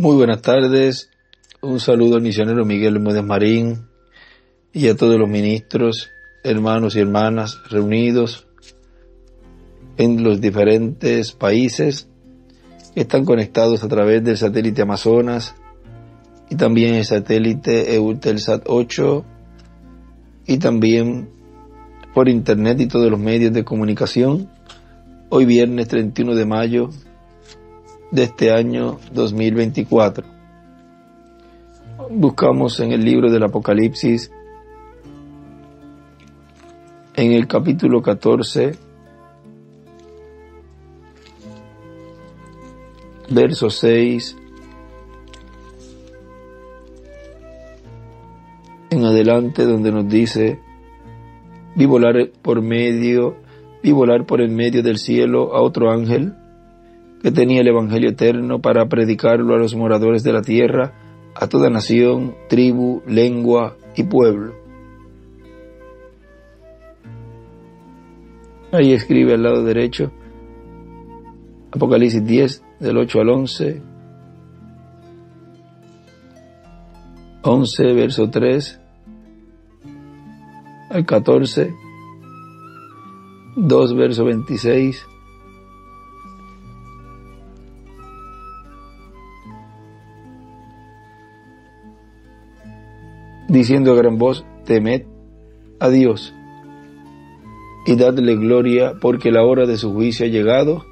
Muy buenas tardes, un saludo al misionero Miguel Bermúdez Marín y a todos los ministros, hermanos y hermanas reunidos en los diferentes países que están conectados a través del satélite Amazonas y también el satélite Eutelsat 8 y también por internet y todos los medios de comunicación. Hoy viernes 31 de mayo de este año 2024. Buscamos en el libro del Apocalipsis, en el capítulo 14, verso 6 en adelante, donde nos dice: vi volar por el medio del cielo a otro ángel que tenía el evangelio eterno para predicarlo a los moradores de la tierra, a toda nación, tribu, lengua y pueblo. Ahí escribe al lado derecho, Apocalipsis 10, del 8 al 11, 11, verso 3 al 14, 2, verso 26, diciendo a gran voz: temed a Dios y dadle gloria, porque la hora de su juicio ha llegado,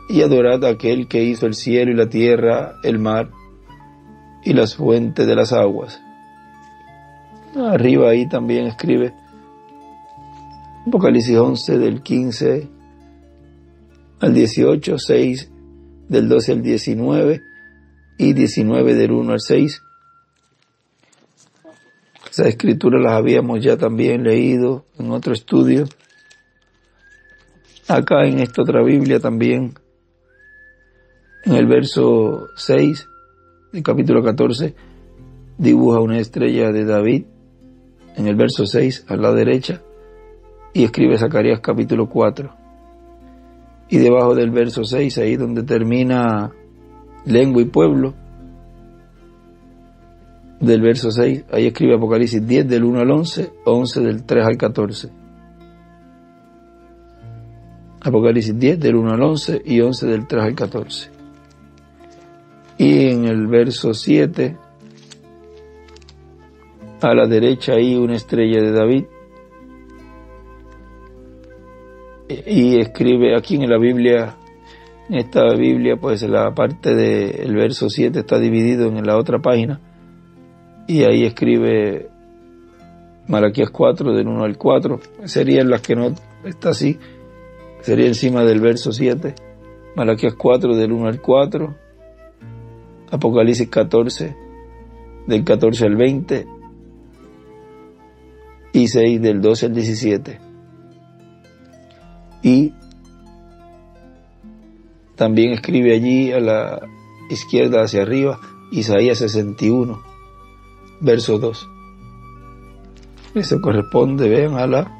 y adorad a aquel que hizo el cielo y la tierra, el mar y las fuentes de las aguas. Arriba ahí también escribe Apocalipsis 11 del 15 al 18, 6 del 12 al 19 y 19 del 1 al 6. Esas escrituras las habíamos ya también leído en otro estudio. Acá en esta otra Biblia también, en el verso 6 del capítulo 14, dibuja una estrella de David, en el verso 6 a la derecha, y escribe Zacarías capítulo 4. Y debajo del verso 6, ahí donde termina lengua y pueblo, del verso 6, ahí escribe Apocalipsis 10 del 1 al 11, 11 del 3 al 14. Apocalipsis 10 del 1 al 11 y 11 del 3 al 14. Y en el verso 7, a la derecha ahí una estrella de David, y escribe aquí en la Biblia, en esta Biblia, pues la parte del verso 7 está dividido en la otra página, y ahí escribe Malaquías 4 del 1 al 4, serían las que no está así, sería encima del verso 7, Malaquías 4 del 1 al 4, Apocalipsis 14 del 14 al 20 y 6 del 12 al 17. Y también escribe allí a la izquierda hacia arriba Isaías 61, verso 2. Eso corresponde, vean, a la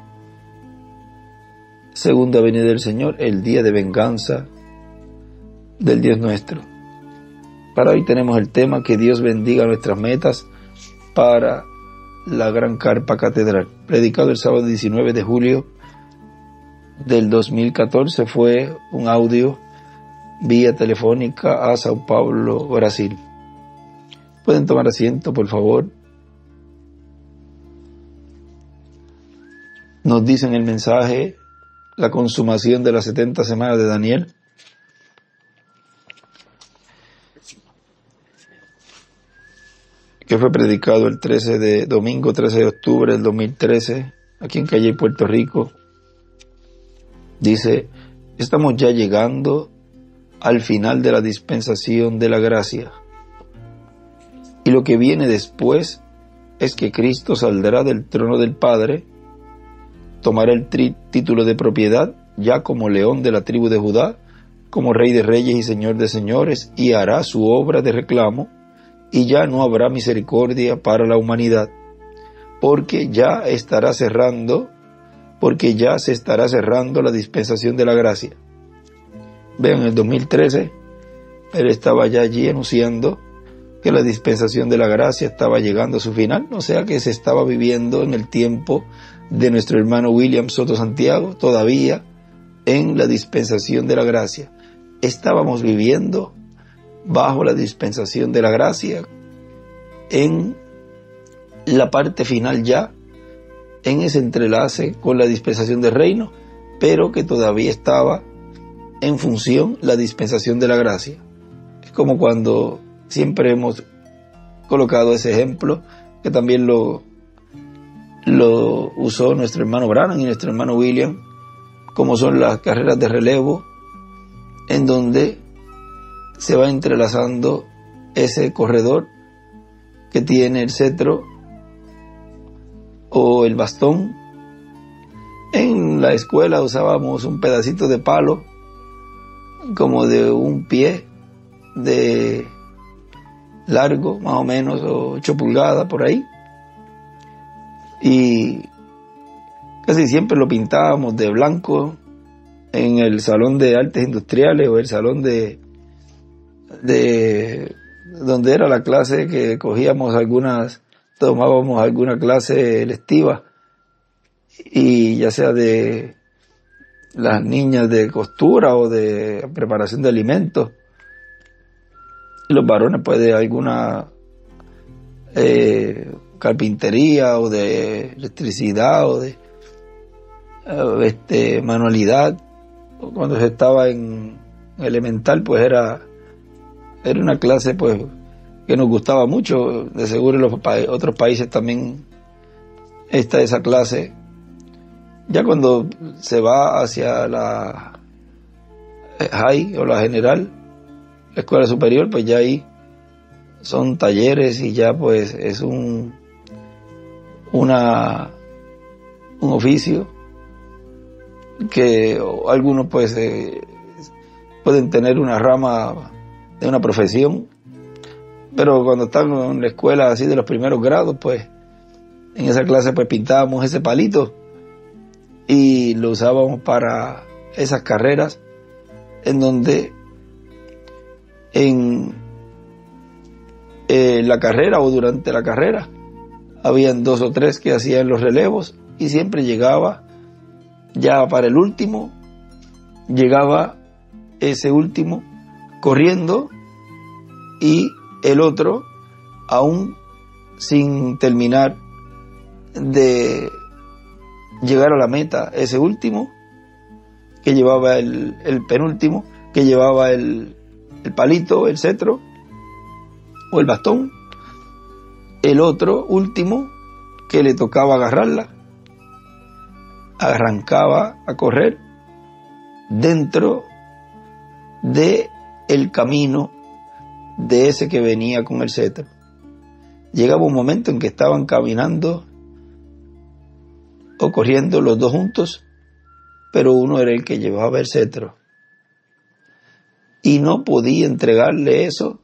segunda venida del Señor, el día de venganza del Dios nuestro. Para hoy tenemos el tema: que Dios bendiga nuestras metas para la Gran Carpa Catedral. Predicado el sábado 19 de julio del 2014, fue un audio vía telefónica a Sao Paulo, Brasil. ¿Pueden tomar asiento, por favor? Nos dice en el mensaje la consumación de las 70 semanas de Daniel. Que fue predicado el domingo 13 de octubre del 2013, aquí en Calle, Puerto Rico. Dice: estamos ya llegando al final de la dispensación de la gracia. Y lo que viene después es que Cristo saldrá del trono del Padre, tomará el título de propiedad, ya como león de la tribu de Judá, como Rey de reyes y Señor de señores, y hará su obra de reclamo, y ya no habrá misericordia para la humanidad, porque ya se estará cerrando la dispensación de la gracia. Vean, en el 2013 Él estaba ya allí anunciando que la dispensación de la gracia estaba llegando a su final, o sea que se estaba viviendo en el tiempo de nuestro hermano William Soto Santiago, todavía en la dispensación de la gracia. Estábamos viviendo bajo la dispensación de la gracia, en la parte final ya, en ese entrelace con la dispensación del reino, pero que todavía estaba en función la dispensación de la gracia. Es como cuando siempre hemos colocado ese ejemplo, que también lo usó nuestro hermano Branham y nuestro hermano William, como son las carreras de relevo, en donde se va entrelazando ese corredor que tiene el cetro o el bastón. En la escuela usábamos un pedacito de palo como de un pie de largo, más o menos 8 pulgadas por ahí, y casi siempre lo pintábamos de blanco en el salón de artes industriales o el salón de donde era la clase que tomábamos alguna clase electiva, y ya sea de las niñas de costura o de preparación de alimentos, y los varones pues de alguna carpintería o de electricidad o de manualidad. Cuando se estaba en elemental pues era una clase pues que nos gustaba mucho. De seguro en los otros países también está esa clase. Ya cuando se va hacia la high o la general, la escuela superior, pues ya ahí son talleres y ya pues es un oficio que algunos pues pueden tener una rama de una profesión, pero cuando están en la escuela así de los primeros grados, pues en esa clase pues pintábamos ese palito y lo usábamos para esas carreras, en donde en la carrera o durante la carrera habían 2 o 3 que hacían los relevos, y siempre llegaba ya para el último, llegaba ese último corriendo, y el otro aún sin terminar de llegar a la meta, ese último que llevaba el penúltimo, que llevaba el palito, el cetro o el bastón, el otro último que le tocaba agarrarla, arrancaba a correr dentro de el camino de ese que venía con el cetro. Llegaba un momento en que estaban caminando o corriendo los dos juntos, pero uno era el que llevaba el cetro y no podía entregarle eso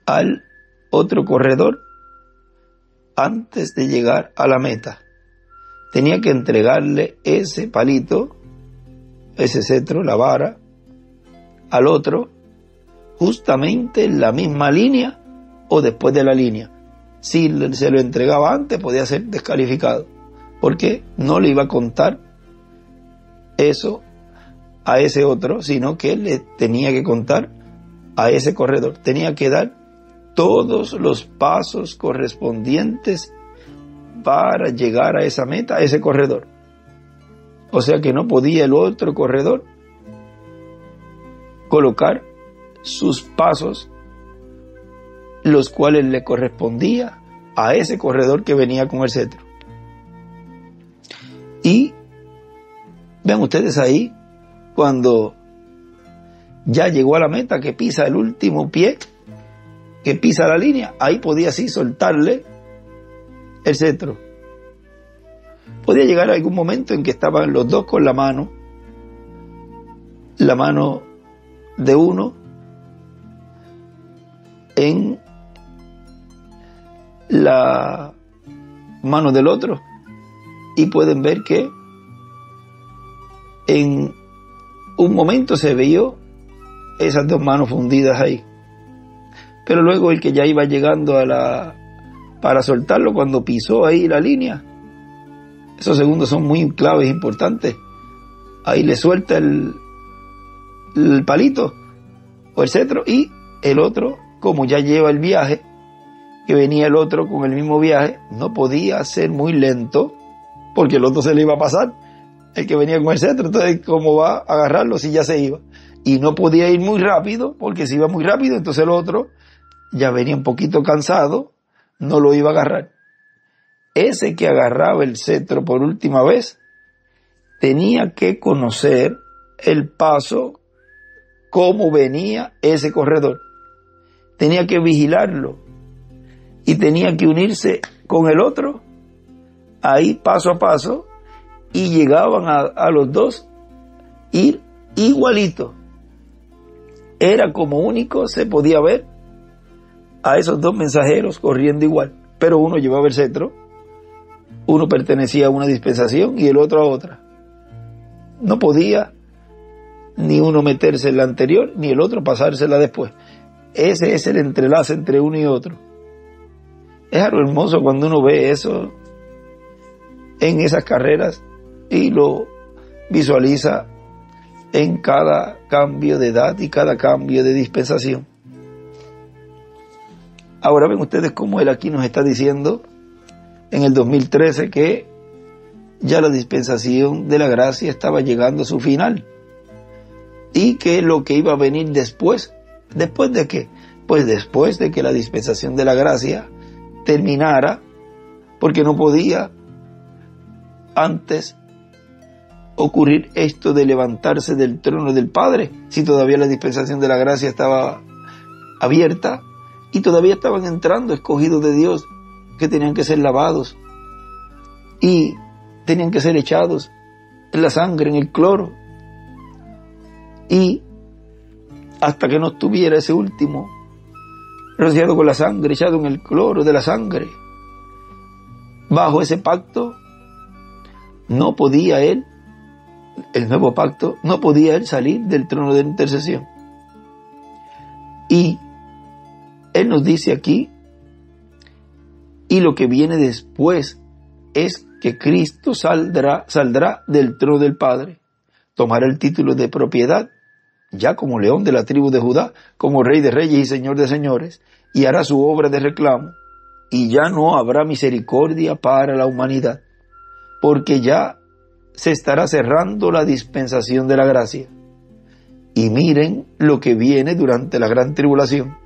al otro corredor antes de llegar a la meta. Tenía que entregarle ese palito, ese cetro, la vara, al otro justamente en la misma línea o después de la línea. Si se lo entregaba antes, podía ser descalificado, porque no le iba a contar eso a ese otro, sino que le tenía que contar a ese corredor. Tenía que dar todos los pasos correspondientes para llegar a esa meta, a ese corredor. O sea que no podía el otro corredor colocar sus pasos, los cuales le correspondía a ese corredor que venía con el cetro. Y vean ustedes ahí, cuando ya llegó a la meta, que pisa el último pie, que pisa la línea, ahí podía así soltarle el cetro. Podía llegar a algún momento en que estaban los dos con la mano de uno en la mano del otro, y pueden ver que en un momento se vio esas dos manos fundidas ahí. Pero luego el que ya iba llegando para soltarlo, cuando pisó ahí la línea, esos segundos son muy claves, importantes. Ahí le suelta el palito o el cetro, y el otro, como ya lleva el viaje, que venía el otro con el mismo viaje, no podía ser muy lento porque el otro se le iba a pasar, el que venía con el cetro. Entonces, ¿cómo va a agarrarlo si ya se iba? Y no podía ir muy rápido, porque si iba muy rápido, entonces el otro ya venía un poquito cansado, no lo iba a agarrar. Ese que agarraba el cetro por última vez tenía que conocer el paso, cómo venía ese corredor. Tenía que vigilarlo y tenía que unirse con el otro ahí paso a paso, y llegaban a los dos ir igualito. Era como único se podía ver a esos dos mensajeros corriendo igual, pero uno llevaba el cetro, uno pertenecía a una dispensación y el otro a otra. No podía ni uno meterse en la anterior ni el otro pasársela después. Ese es el entrelace entre uno y otro. Es algo hermoso cuando uno ve eso en esas carreras y lo visualiza en cada cambio de edad y cada cambio de dispensación. Ahora ven ustedes cómo él aquí nos está diciendo en el 2013 que ya la dispensación de la gracia estaba llegando a su final, y que lo que iba a venir después ¿de qué? Pues después de que la dispensación de la gracia terminara, porque no podía antes ocurrir esto de levantarse del trono del Padre, si todavía la dispensación de la gracia estaba abierta y todavía estaban entrando escogidos de Dios que tenían que ser lavados y tenían que ser echados en la sangre, en el cloro, y hasta que no estuviera ese último rociado con la sangre, echado en el cloro de la sangre, bajo ese pacto, no podía él, el nuevo pacto, no podía él salir del trono de intercesión. Y él nos dice aquí, y lo que viene después es que Cristo saldrá del trono del Padre, tomará el título de propiedad, ya como león de la tribu de Judá, como rey de reyes y señor de señores, y hará su obra de reclamo, y ya no habrá misericordia para la humanidad, porque ya se estará cerrando la dispensación de la gracia. Y miren lo que viene durante la gran tribulación.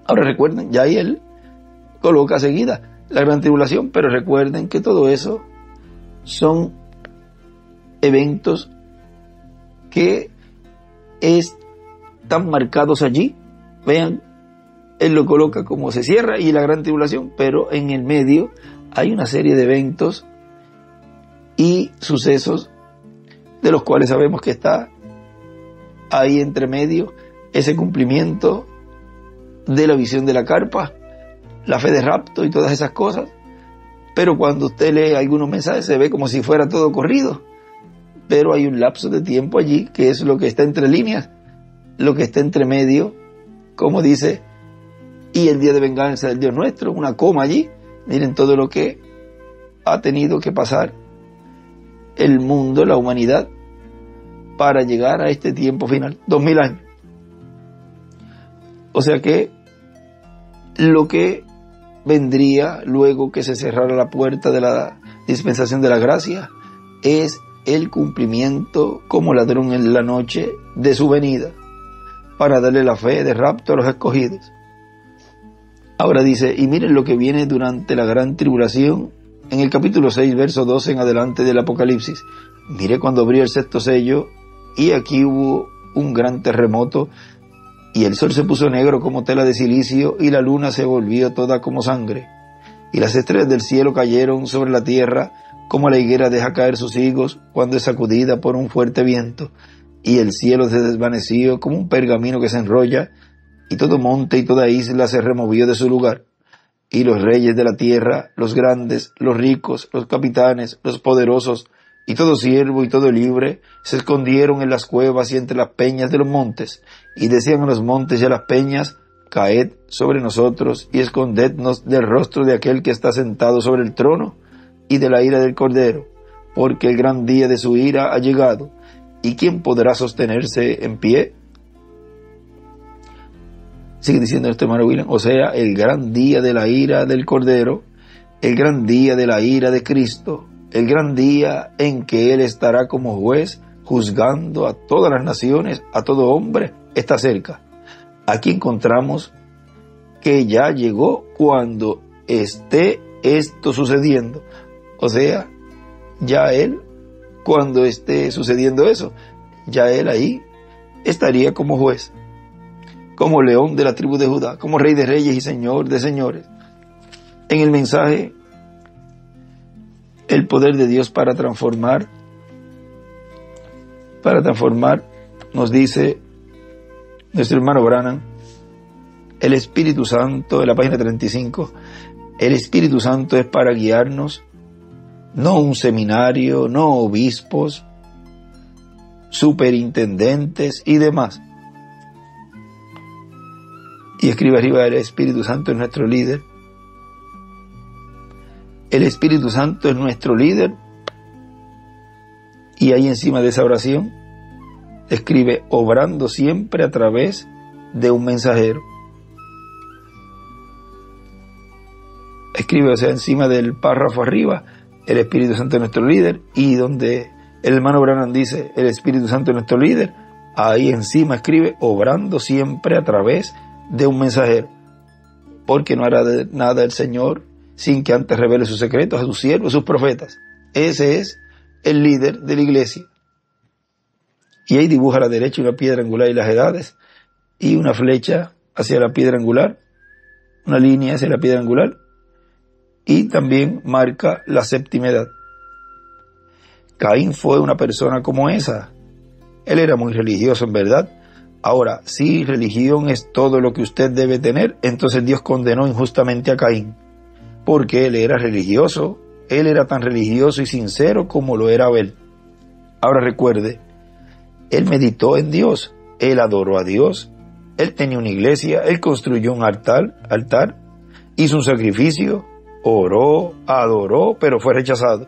Ahora recuerden, ya ahí él coloca seguida la gran tribulación, pero recuerden que todo eso son eventos que están marcados allí. Vean, él lo coloca como se cierra y la gran tribulación, pero en el medio hay una serie de eventos y sucesos de los cuales sabemos que está ahí entre medio ese cumplimiento de la visión de la carpa, la fe de rapto y todas esas cosas. Pero cuando usted lee algunos mensajes se ve como si fuera todo corrido, pero hay un lapso de tiempo allí que es lo que está entre líneas, lo que está entre medio, como dice, y el día de venganza del Dios nuestro, una coma allí. Miren todo lo que ha tenido que pasar el mundo, la humanidad, para llegar a este tiempo final, 2000 años. O sea que lo que vendría luego que se cerrara la puerta de la dispensación de la gracia es el cumplimiento como ladrón en la noche de su venida, para darle la fe de rapto a los escogidos. Ahora dice, y miren lo que viene durante la gran tribulación, en el capítulo 6, verso 12 en adelante del Apocalipsis. Mire cuando abrió el sexto sello, y aquí hubo un gran terremoto, y el sol se puso negro como tela de silicio, y la luna se volvió toda como sangre, y las estrellas del cielo cayeron sobre la tierra, como la higuera deja caer sus higos cuando es sacudida por un fuerte viento, y el cielo se desvaneció como un pergamino que se enrolla, y todo monte y toda isla se removió de su lugar, y los reyes de la tierra, los grandes, los ricos, los capitanes, los poderosos, y todo siervo y todo libre se escondieron en las cuevas y entre las peñas de los montes, y decían a los montes y a las peñas: caed sobre nosotros y escondednos del rostro de aquel que está sentado sobre el trono y de la ira del Cordero, porque el gran día de su ira ha llegado, ¿y quién podrá sostenerse en pie? Sigue diciendo este hermano William, o sea, el gran día de la ira del Cordero, el gran día de la ira de Cristo, el gran día en que Él estará como juez, juzgando a todas las naciones, a todo hombre, está cerca. Aquí encontramos que ya llegó cuando esté esto sucediendo. O sea, ya Él, cuando esté sucediendo eso, ya Él ahí estaría como juez, como león de la tribu de Judá, como rey de reyes y señor de señores. En el mensaje, el poder de Dios para transformar, nos dice nuestro hermano Branham, el Espíritu Santo, en la página 35, el Espíritu Santo es para guiarnos, no un seminario, no obispos, superintendentes y demás. Y escribe arriba: el Espíritu Santo es nuestro líder. El Espíritu Santo es nuestro líder. Y ahí encima de esa oración escribe: obrando siempre a través de un mensajero. Escribe, o sea, encima del párrafo arriba: el Espíritu Santo es nuestro líder. Y donde el hermano Branham dice: el Espíritu Santo es nuestro líder, ahí encima escribe: obrando siempre a través de un mensajero. Porque no hará nada el Señor sin que antes revele sus secretos a sus siervos, sus profetas. Ese es el líder de la iglesia. Y ahí dibuja a la derecha una piedra angular y las edades, y una flecha hacia la piedra angular, una línea hacia la piedra angular, y también marca la séptima edad. Caín fue una persona como esa. Él era muy religioso, en verdad. Ahora, si religión es todo lo que usted debe tener, entonces Dios condenó injustamente a Caín, porque él era religioso. Él era tan religioso y sincero como lo era Abel. Ahora recuerde, él meditó en Dios, él adoró a Dios, él tenía una iglesia, él construyó un altar, hizo un sacrificio, oró, adoró, pero fue rechazado.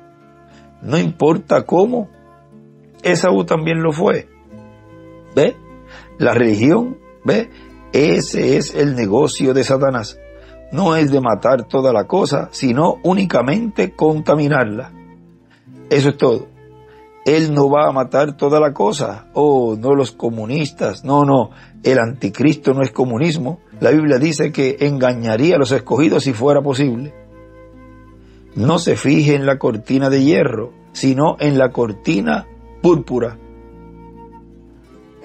No importa cómo, Esaú también lo fue. ¿Ve? La religión, ¿ve? Ese es el negocio de Satanás. No es de matar toda la cosa, sino únicamente contaminarla. Eso es todo. Él no va a matar toda la cosa. Oh, no los comunistas. No. El anticristo no es comunismo. La Biblia dice que engañaría a los escogidos si fuera posible. No se fije en la cortina de hierro, sino en la cortina púrpura.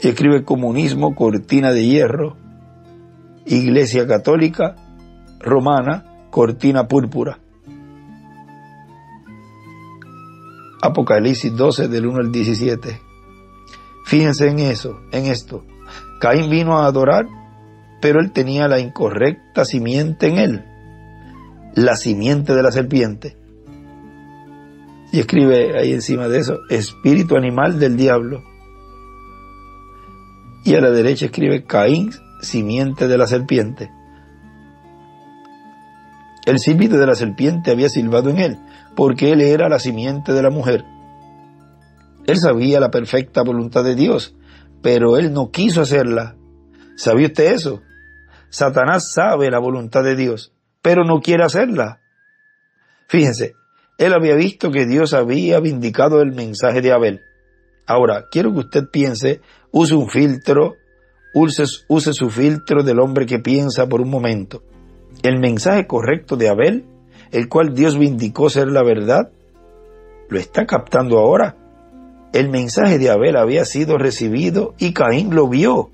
Y escribe: comunismo, cortina de hierro. Iglesia católica romana, cortina púrpura. Apocalipsis 12 del 1 al 17. Fíjense en eso, en esto. Caín vino a adorar, pero él tenía la incorrecta simiente en él, la simiente de la serpiente. Y escribe ahí encima de eso: espíritu animal del diablo. Y a la derecha escribe: Caín, simiente de la serpiente. El silbido de la serpiente había silbado en él, porque él era la simiente de la mujer. Él sabía la perfecta voluntad de Dios, pero él no quiso hacerla. ¿Sabía usted eso? Satanás sabe la voluntad de Dios, pero no quiere hacerla. Fíjense, él había visto que Dios había vindicado el mensaje de Abel. Ahora, quiero que usted piense, use un filtro, use su filtro del hombre que piensa por un momento. El mensaje correcto de Abel, el cual Dios vindicó ser la verdad, ¿lo está captando ahora? El mensaje de Abel había sido recibido y Caín lo vio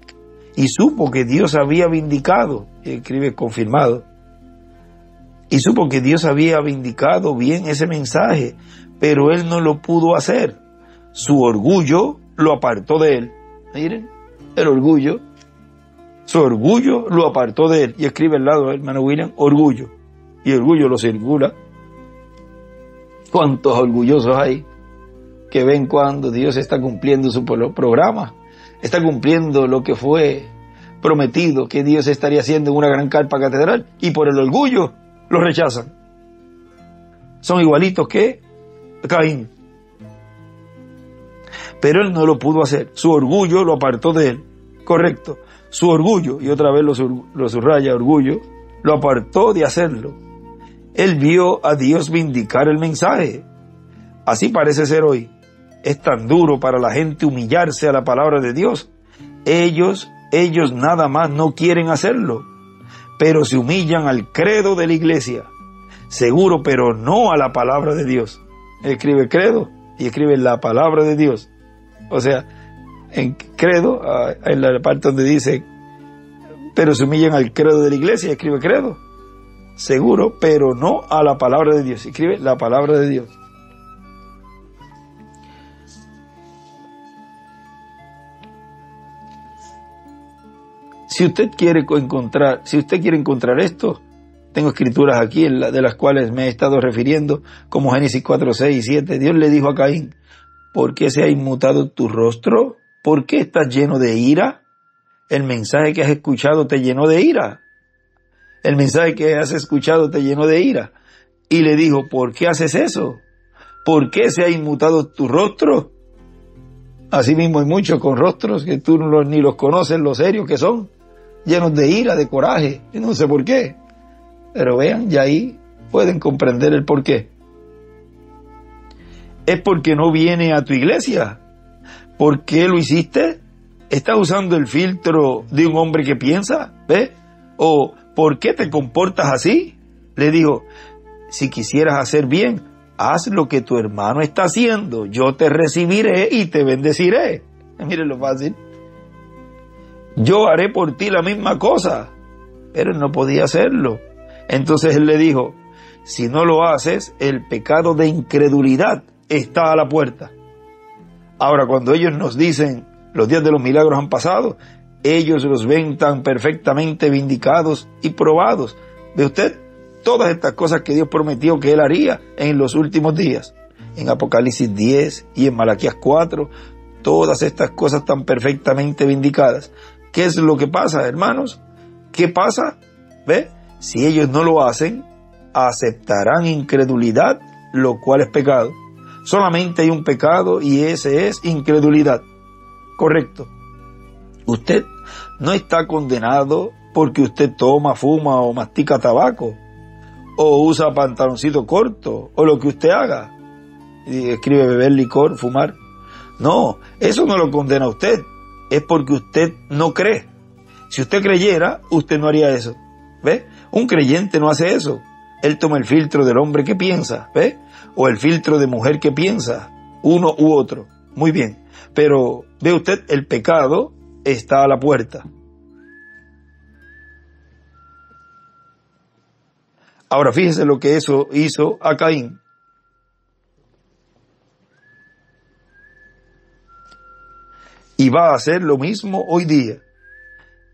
y supo que Dios había vindicado, escribe confirmado, y supo que Dios había vindicado bien ese mensaje, pero él no lo pudo hacer. Su orgullo lo apartó de él. Miren, el orgullo. Su orgullo lo apartó de él. Y escribe al lado, hermano William, orgullo. Y orgullo lo circula. ¿Cuántos orgullosos hay? que ven cuando Dios está cumpliendo su programa, está cumpliendo lo que fue prometido que Dios estaría haciendo en una gran carpa catedral, y por el orgullo lo rechazan. Son igualitos que Caín. Pero él no lo pudo hacer. Su orgullo lo apartó de él. Correcto. Su orgullo, y otra vez lo subraya, orgullo, lo apartó de hacerlo. Él vio a Dios vindicar el mensaje. Así parece ser hoy. Es tan duro para la gente humillarse a la palabra de Dios. Ellos nada más no quieren hacerlo, pero se humillan al credo de la iglesia. Seguro, pero no a la palabra de Dios. Escribe credo y escribe la palabra de Dios. O sea, en credo, en la parte donde dice, pero se humillan al credo de la iglesia, escribe credo. Seguro, pero no a la palabra de Dios. Escribe la palabra de Dios. Si usted quiere encontrar esto, tengo escrituras aquí de las cuales me he estado refiriendo, como Génesis 4, 6 y 7. Dios le dijo a Caín: ¿por qué se ha inmutado tu rostro? ¿Por qué estás lleno de ira? El mensaje que has escuchado te llenó de ira. El mensaje que has escuchado te llenó de ira. Y le dijo: ¿por qué haces eso? ¿Por qué se ha inmutado tu rostro? Así mismo hay muchos con rostros que tú ni los conoces, lo serios que son, llenos de ira, de coraje, y no sé por qué. Pero vean, ya ahí pueden comprender el por qué. Es porque no viene a tu iglesia. ¿Por qué lo hiciste? ¿Estás usando el filtro de un hombre que piensa? ¿Ve? ¿O por qué te comportas así? Le dijo: si quisieras hacer bien, haz lo que tu hermano está haciendo. Yo te recibiré y te bendeciré. Miren lo fácil. Yo haré por ti la misma cosa. Pero él no podía hacerlo. Entonces él le dijo: si no lo haces, el pecado de incredulidad está a la puerta. Ahora, cuando ellos nos dicen, los días de los milagros han pasado, ellos los ven tan perfectamente vindicados y probados. ¿Ve usted? Todas estas cosas que Dios prometió que Él haría en los últimos días. En Apocalipsis 10 y en Malaquías 4, todas estas cosas tan perfectamente vindicadas. ¿Qué es lo que pasa, hermanos? ¿Qué pasa? ¿Ve? Si ellos no lo hacen, aceptarán incredulidad, lo cual es pecado. Solamente hay un pecado y ese es incredulidad. Correcto. Usted no está condenado porque usted toma, fuma o mastica tabaco, o usa pantaloncito corto, o lo que usted haga. Y escribe beber licor, fumar. No, eso no lo condena a usted. Es porque usted no cree. Si usted creyera, usted no haría eso. ¿Ve? Un creyente no hace eso. Él toma el filtro del hombre que piensa, ¿ve? O el filtro de mujer que piensa, uno u otro. Muy bien. Pero, ve usted, el pecado está a la puerta. Ahora fíjese lo que eso hizo a Caín. Y va a hacer lo mismo hoy día.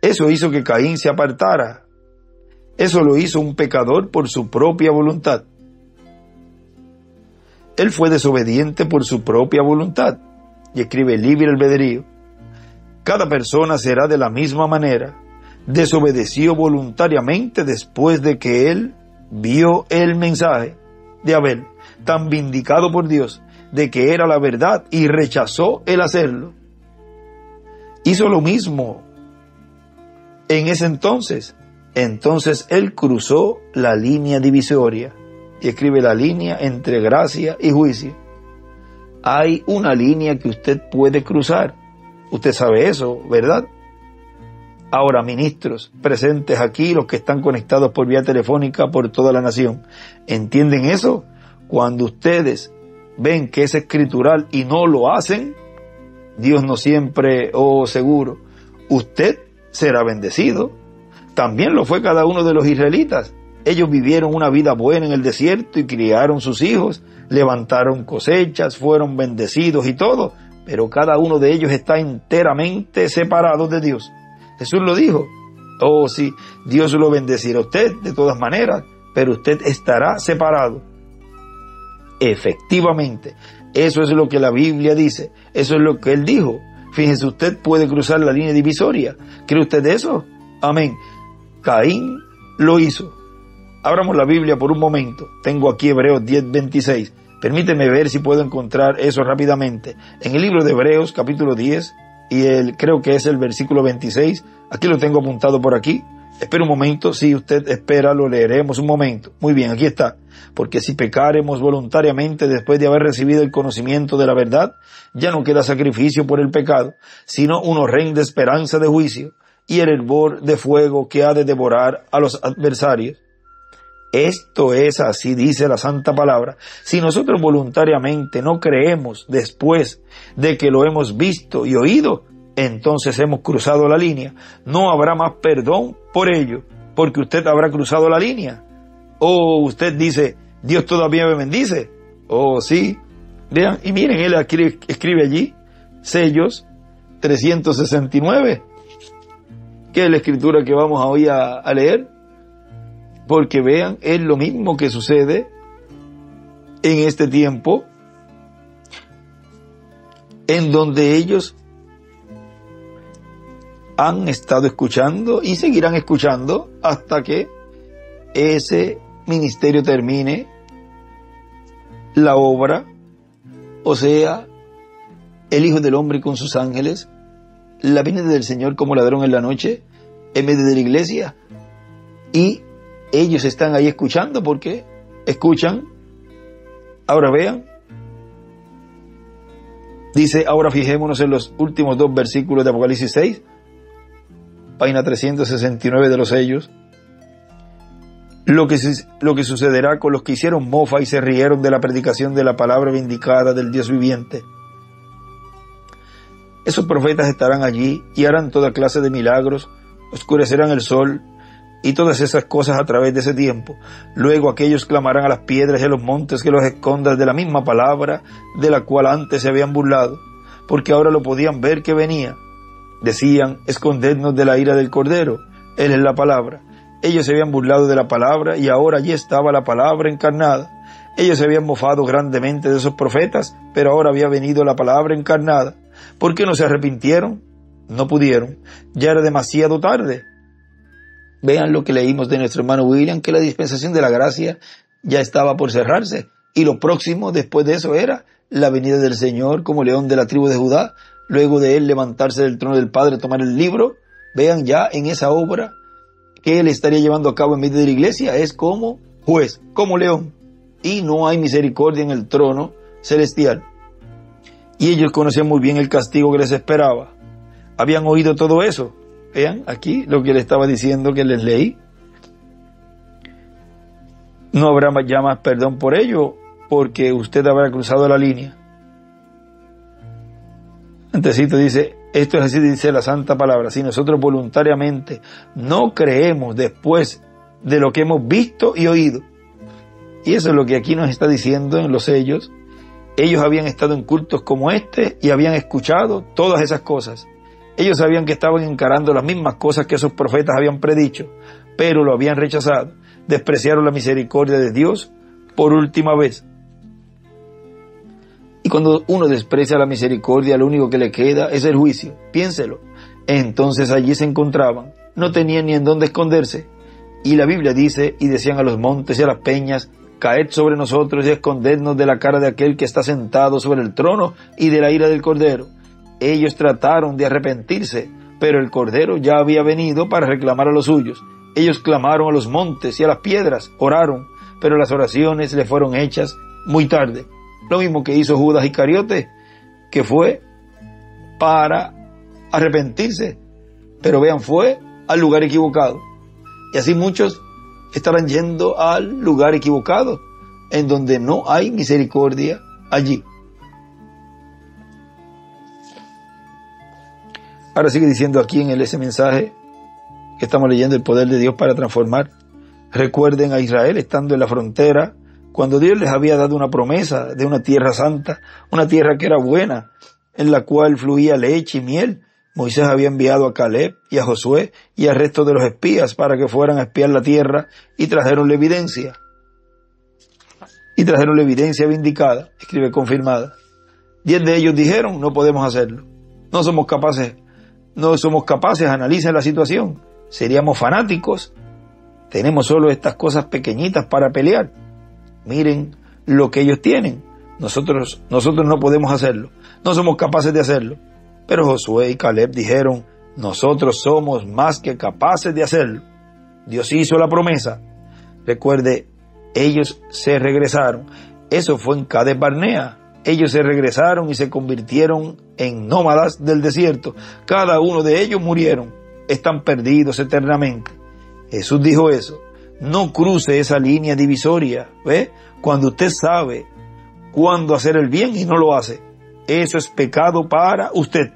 Eso hizo que Caín se apartara. Eso lo hizo un pecador por su propia voluntad. Él fue desobediente por su propia voluntad. Y escribe libre albedrío. Cada persona será de la misma manera. Desobedeció voluntariamente después de que él vio el mensaje de Abel, tan vindicado por Dios, de que era la verdad, y rechazó el hacerlo. Hizo lo mismo en ese entonces. Entonces él cruzó la línea divisoria y escribe la línea entre gracia y juicio. Hay una línea que usted puede cruzar. Usted sabe eso, ¿verdad? Ahora, ministros presentes aquí, los que están conectados por vía telefónica por toda la nación, ¿entienden eso? Cuando ustedes ven que es escritural y no lo hacen, Dios no siempre, seguro, usted será bendecido. También lo fue cada uno de los israelitas. Ellos vivieron una vida buena en el desierto y criaron sus hijos, levantaron cosechas, fueron bendecidos y todo, pero cada uno de ellos está enteramente separado de Dios. Jesús lo dijo. Oh, sí, Dios lo bendecirá a usted de todas maneras, pero usted estará separado. Efectivamente, Eso es lo que la Biblia dice. Eso es lo que él dijo. Fíjese, usted puede cruzar la línea divisoria. ¿Cree usted eso? Amén. Caín lo hizo. Abramos la Biblia por un momento. Tengo aquí Hebreos 10:26. Permíteme ver si puedo encontrar eso rápidamente. En el libro de Hebreos, capítulo 10, creo que es el versículo 26. Aquí lo tengo apuntado por aquí. Espera un momento. Si usted espera, lo leeremos un momento. Muy bien, aquí está. Porque si pecaremos voluntariamente después de haber recibido el conocimiento de la verdad, ya no queda sacrificio por el pecado, sino una horrenda esperanza de juicio y el hervor de fuego que ha de devorar a los adversarios. Esto es así, dice la Santa Palabra. Si nosotros voluntariamente no creemos después de que lo hemos visto y oído, entonces hemos cruzado la línea. No habrá más perdón por ello, porque usted habrá cruzado la línea. O usted dice, Dios todavía me bendice. Oh, sí. Vean, y miren, él escribe allí, sellos 369, que es la escritura que vamos hoy a leer. Porque vean, es lo mismo que sucede en este tiempo, en donde ellos han estado escuchando y seguirán escuchando hasta que ese ministerio termine, la obra, o sea, el Hijo del Hombre con sus ángeles, la venida del Señor como ladrón en la noche, en medio de la iglesia, y ellos están ahí escuchando porque escuchan. Ahora vean, dice, ahora fijémonos en los últimos 2 versículos de Apocalipsis 6, página 369 de los sellos. Lo que sucederá con los que hicieron mofa y se rieron de la predicación de la palabra vindicada del Dios viviente. Esos profetas estarán allí y harán toda clase de milagros, oscurecerán el sol y todas esas cosas a través de ese tiempo. Luego aquellos clamarán a las piedras y a los montes que los escondan de la misma palabra de la cual antes se habían burlado, porque ahora lo podían ver que venía. Decían, escondednos de la ira del Cordero. Él es la palabra. Ellos se habían burlado de la palabra y ahora allí estaba la palabra encarnada. Ellos se habían mofado grandemente de esos profetas, pero ahora había venido la palabra encarnada. ¿Por qué no se arrepintieron? No pudieron. Ya era demasiado tarde. Vean lo que leímos de nuestro hermano William, que la dispensación de la gracia ya estaba por cerrarse. Y lo próximo después de eso era la venida del Señor como león de la tribu de Judá. Luego de él levantarse del trono del Padre, tomar el libro. Vean ya en esa obra que él estaría llevando a cabo en medio de la iglesia. Es como juez, como león. Y no hay misericordia en el trono celestial. Y ellos conocían muy bien el castigo que les esperaba. Habían oído todo eso. Vean aquí lo que le estaba diciendo que les leí. No habrá ya más perdón por ello, porque usted habrá cruzado la línea. Antecito dice, esto es así, dice la Santa Palabra. Si nosotros voluntariamente no creemos después de lo que hemos visto y oído. Y eso es lo que aquí nos está diciendo en los sellos. Ellos habían estado en cultos como este y habían escuchado todas esas cosas. Ellos sabían que estaban encarando las mismas cosas que esos profetas habían predicho, pero lo habían rechazado. Despreciaron la misericordia de Dios por última vez. Y cuando uno desprecia la misericordia, lo único que le queda es el juicio. Piénselo. Entonces allí se encontraban. No tenían ni en dónde esconderse. Y la Biblia dice, y decían a los montes y a las peñas, caed sobre nosotros y escondednos de la cara de aquel que está sentado sobre el trono y de la ira del Cordero. Ellos trataron de arrepentirse, pero el Cordero ya había venido para reclamar a los suyos. Ellos clamaron a los montes y a las piedras, oraron, pero las oraciones le fueron hechas muy tarde. Lo mismo que hizo Judas Iscariote, que fue para arrepentirse, pero vean, fue al lugar equivocado. Y así muchos estarán yendo al lugar equivocado, en donde no hay misericordia allí. Ahora sigue diciendo aquí en ese mensaje que estamos leyendo, el poder de Dios para transformar. Recuerden a Israel estando en la frontera, cuando Dios les había dado una promesa de una tierra santa, una tierra que era buena, en la cual fluía leche y miel. Moisés había enviado a Caleb y a Josué y al resto de los espías para que fueran a espiar la tierra y trajeron la evidencia. Y trajeron la evidencia vindicada, escribe confirmada. 10 de ellos dijeron, no podemos hacerlo. No somos capaces, analicen la situación. Seríamos fanáticos. Tenemos solo estas cosas pequeñitas para pelear. Miren lo que ellos tienen. Nosotros no podemos hacerlo. No somos capaces de hacerlo. Pero Josué y Caleb dijeron, nosotros somos más que capaces de hacerlo. Dios hizo la promesa. Recuerde, ellos se regresaron. Eso fue en Cades Barnea. Ellos se regresaron y se convirtieron en nómadas del desierto. Cada uno de ellos murieron. Están perdidos eternamente. Jesús dijo eso. No cruce esa línea divisoria. ¿Ve? Cuando usted sabe cuándo hacer el bien y no lo hace, eso es pecado para usted.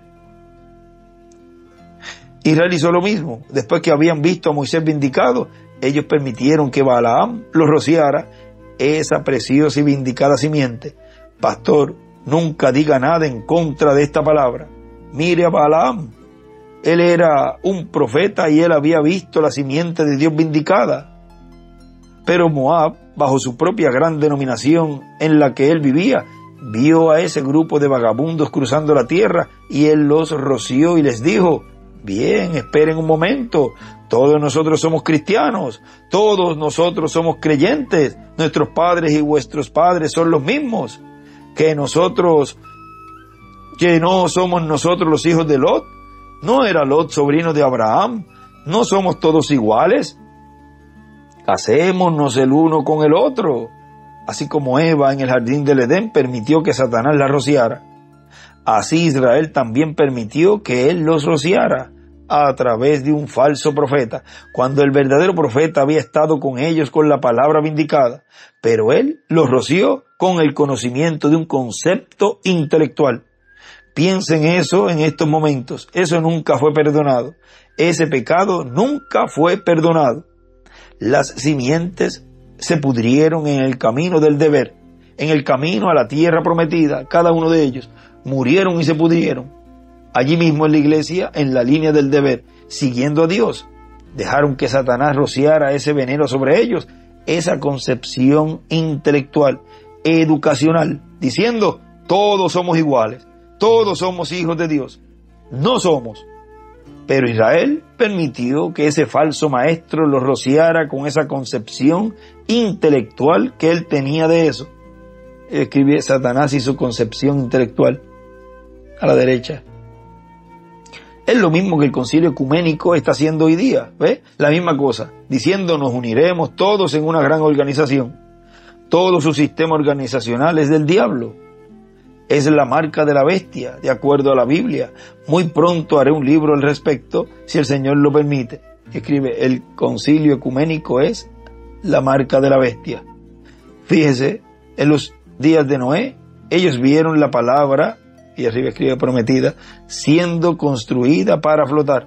Israel hizo lo mismo. Después que habían visto a Moisés vindicado, ellos permitieron que Balaam los rociara esa preciosa y vindicada simiente. Pastor, nunca diga nada en contra de esta palabra. Mire a Balaam. Él era un profeta y él había visto la simiente de Dios vindicada. Pero Moab, bajo su propia gran denominación en la que él vivía, vio a ese grupo de vagabundos cruzando la tierra y él los roció y les dijo, bien, esperen un momento, todos nosotros somos cristianos, todos nosotros somos creyentes, nuestros padres y vuestros padres son los mismos, que no somos nosotros los hijos de Lot. ¿No era Lot sobrino de Abraham? ¿No somos todos iguales? Casémonos el uno con el otro. Así como Eva en el jardín del Edén permitió que Satanás la rociara, así Israel también permitió que él los rociara a través de un falso profeta, cuando el verdadero profeta había estado con ellos con la palabra vindicada, pero él los roció con el conocimiento de un concepto intelectual. Piensen eso en estos momentos. Eso nunca fue perdonado. Ese pecado nunca fue perdonado. Las simientes se pudrieron en el camino del deber, en el camino a la tierra prometida. Cada uno de ellos murieron y se pudrieron. Allí mismo en la iglesia, en la línea del deber, siguiendo a Dios, dejaron que Satanás rociara ese veneno sobre ellos, esa concepción intelectual, educacional, diciendo, todos somos iguales. Todos somos hijos de Dios. No somos. Pero Israel permitió que ese falso maestro los rociara con esa concepción intelectual que él tenía de eso. Escribe Satanás y su concepción intelectual a la derecha. Es lo mismo que el concilio ecuménico está haciendo hoy día. ¿Ve? La misma cosa. Diciendo nos uniremos todos en una gran organización. Todo su sistema organizacional es del diablo. Es la marca de la bestia, de acuerdo a la Biblia. Muy pronto haré un libro al respecto, si el Señor lo permite. Escribe, el concilio ecuménico es la marca de la bestia. Fíjese, en los días de Noé, ellos vieron la palabra, y arriba escribe prometida, siendo construida para flotar.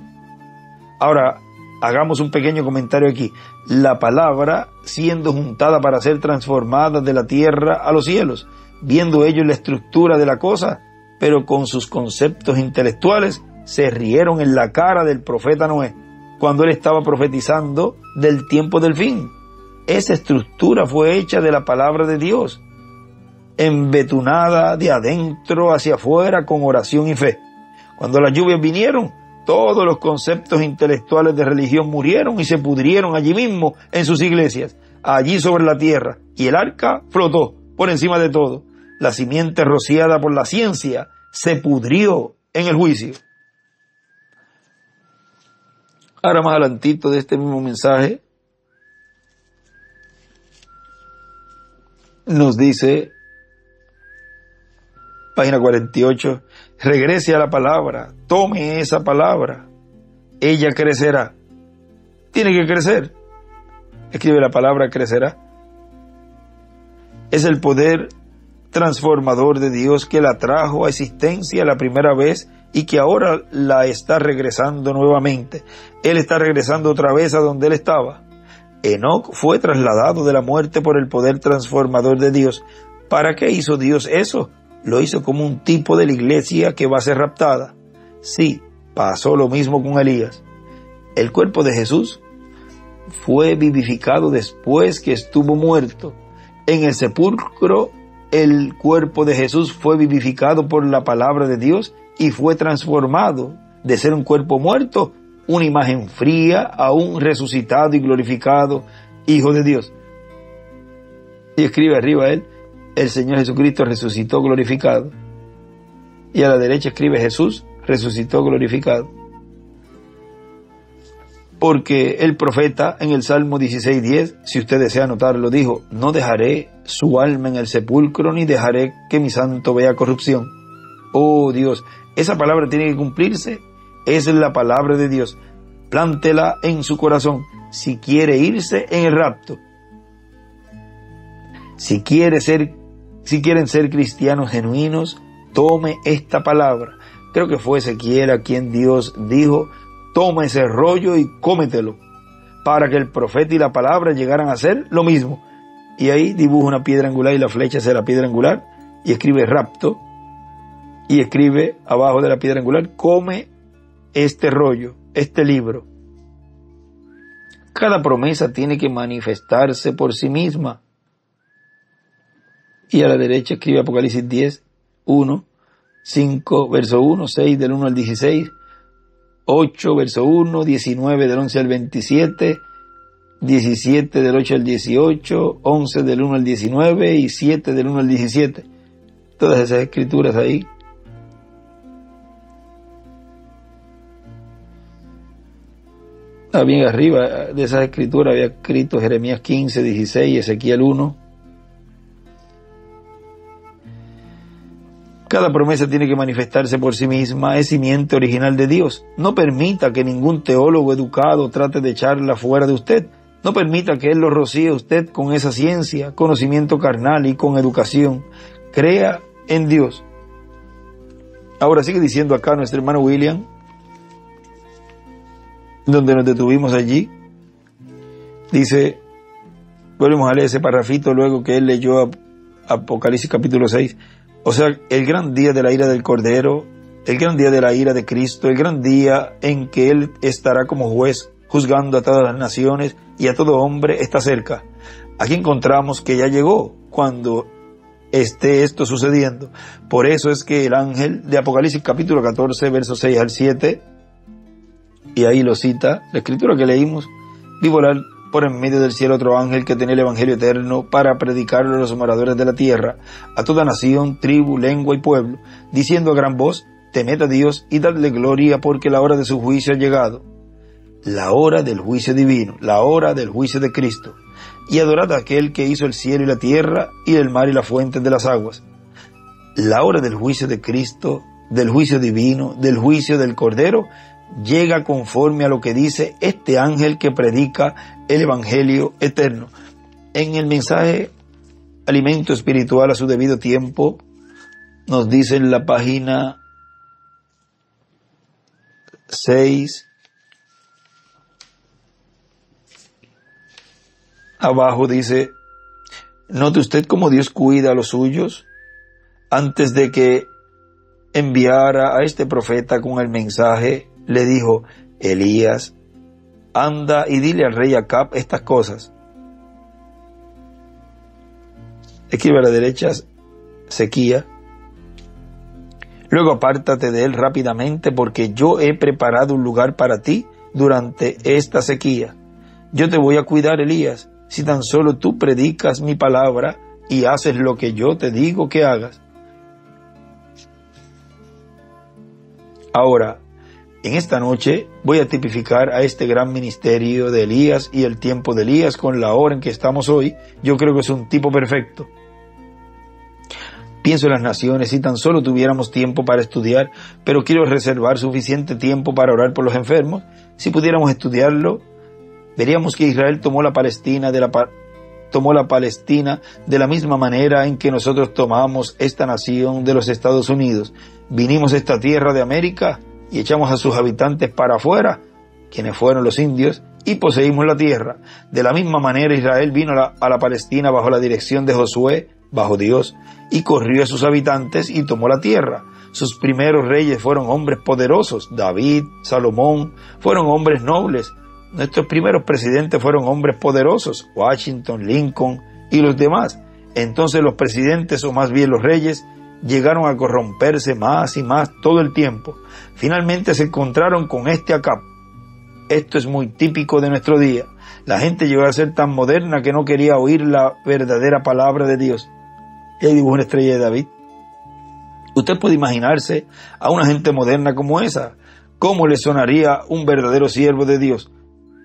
Ahora, hagamos un pequeño comentario aquí. La palabra siendo juntada para ser transformada de la tierra a los cielos. Viendo ellos la estructura de la cosa, pero con sus conceptos intelectuales, se rieron en la cara del profeta Noé, cuando él estaba profetizando del tiempo del fin. Esa estructura fue hecha de la palabra de Dios, embetunada de adentro hacia afuera con oración y fe. Cuando las lluvias vinieron, todos los conceptos intelectuales de religión murieron y se pudrieron allí mismo en sus iglesias, allí sobre la tierra, y el arca flotó por encima de todo. La simiente rociada por la ciencia se pudrió en el juicio. Ahora más adelantito de este mismo mensaje, nos dice, página 48, regrese a la palabra, tome esa palabra, ella crecerá. Tiene que crecer. Escribe la palabra crecerá. Es el poder transformador de Dios que la trajo a existencia la primera vez y que ahora la está regresando nuevamente. Él está regresando otra vez a donde él estaba. Enoc fue trasladado de la muerte por el poder transformador de Dios. ¿Para qué hizo Dios eso? Lo hizo como un tipo de la iglesia que va a ser raptada. Sí, pasó lo mismo con Elías. El cuerpo de Jesús fue vivificado después que estuvo muerto. En el sepulcro el cuerpo de Jesús fue vivificado por la palabra de Dios y fue transformado de ser un cuerpo muerto, una imagen fría, a un resucitado y glorificado Hijo de Dios. Y escribe arriba él, el Señor Jesucristo resucitó glorificado. Y a la derecha escribe Jesús resucitó glorificado. Porque el profeta en el Salmo 16:10, si usted desea anotarlo, dijo, no dejaré su alma en el sepulcro, ni dejaré que mi santo vea corrupción. Oh Dios, esa palabra tiene que cumplirse. Esa es la palabra de Dios. Plántela en su corazón si quiere irse en el rapto. Si quieren ser cristianos genuinos, tome esta palabra. Creo que fue Ezequiel a quien Dios dijo, toma ese rollo y cómetelo, para que el profeta y la palabra llegaran a ser lo mismo. Y ahí dibuja una piedra angular y la flecha es la piedra angular, y escribe rapto, y escribe abajo de la piedra angular, come este rollo, este libro. Cada promesa tiene que manifestarse por sí misma. Y a la derecha escribe Apocalipsis 10, 1, 5, verso 1, 6 del 1 al 16, 8, verso 1, 19 del 11 al 27, 17 del 8 al 18, 11 del 1 al 19 y 7 del 1 al 17. Todas esas escrituras ahí. Bien arriba de esas escrituras había escrito Jeremías 15, 16, Ezequiel 1. Cada promesa tiene que manifestarse por sí misma, es simiente original de Dios. No permita que ningún teólogo educado trate de echarla fuera de usted. No permita que él lo rocíe a usted con esa ciencia, conocimiento carnal y con educación. Crea en Dios. Ahora sigue diciendo acá nuestro hermano William, donde nos detuvimos allí. Dice, volvemos a leer ese parrafito luego que él leyó Apocalipsis capítulo 6. O sea, el gran día de la ira del Cordero, el gran día de la ira de Cristo, el gran día en que Él estará como juez, juzgando a todas las naciones y a todo hombre, está cerca. Aquí encontramos que ya llegó cuando esté esto sucediendo. Por eso es que el ángel de Apocalipsis capítulo 14, versos 6 al 7, y ahí lo cita, la escritura que leímos, vi volar por en medio del cielo otro ángel que tenía el evangelio eterno para predicarlo a los moradores de la tierra, a toda nación, tribu, lengua y pueblo, diciendo a gran voz, temed a Dios y dadle gloria porque la hora de su juicio ha llegado. La hora del juicio divino, la hora del juicio de Cristo. Y adorad a aquel que hizo el cielo y la tierra y el mar y las fuentes de las aguas. La hora del juicio de Cristo, del juicio divino, del juicio del Cordero, llega conforme a lo que dice este ángel que predica el evangelio eterno. En el mensaje Alimento Espiritual a su debido tiempo, nos dice en la página 6, abajo dice, note usted cómo Dios cuida a los suyos. Antes de que enviara a este profeta con el mensaje, le dijo, Elías, anda y dile al rey Acab estas cosas. Escribe a la derecha, sequía. Luego apártate de él rápidamente, porque yo he preparado un lugar para ti durante esta sequía. Yo te voy a cuidar, Elías, si tan solo tú predicas mi palabra y haces lo que yo te digo que hagas. Ahora, en esta noche voy a tipificar a este gran ministerio de Elías y el tiempo de Elías con la hora en que estamos hoy. Yo creo que es un tipo perfecto. Pienso en las naciones, si tan solo tuviéramos tiempo para estudiar, pero quiero reservar suficiente tiempo para orar por los enfermos. Si pudiéramos estudiarlo, veríamos que Israel tomó la Palestina de la misma manera en que nosotros tomamos esta nación de los Estados Unidos. Vinimos a esta tierra de América y echamos a sus habitantes para afuera, quienes fueron los indios, y poseímos la tierra. De la misma manera Israel vino a la Palestina bajo la dirección de Josué, bajo Dios, y corrió a sus habitantes y tomó la tierra. Sus primeros reyes fueron hombres poderosos, David, Salomón, fueron hombres nobles. Nuestros primeros presidentes fueron hombres poderosos, Washington, Lincoln y los demás. Entonces los presidentes, o más bien los reyes, llegaron a corromperse más y más todo el tiempo. Finalmente se encontraron con este Acab. Esto es muy típico de nuestro día. La gente llegó a ser tan moderna que no quería oír la verdadera palabra de Dios. Y ahí dibujó una estrella de David. Usted puede imaginarse a una gente moderna como esa. ¿Cómo le sonaría un verdadero siervo de Dios?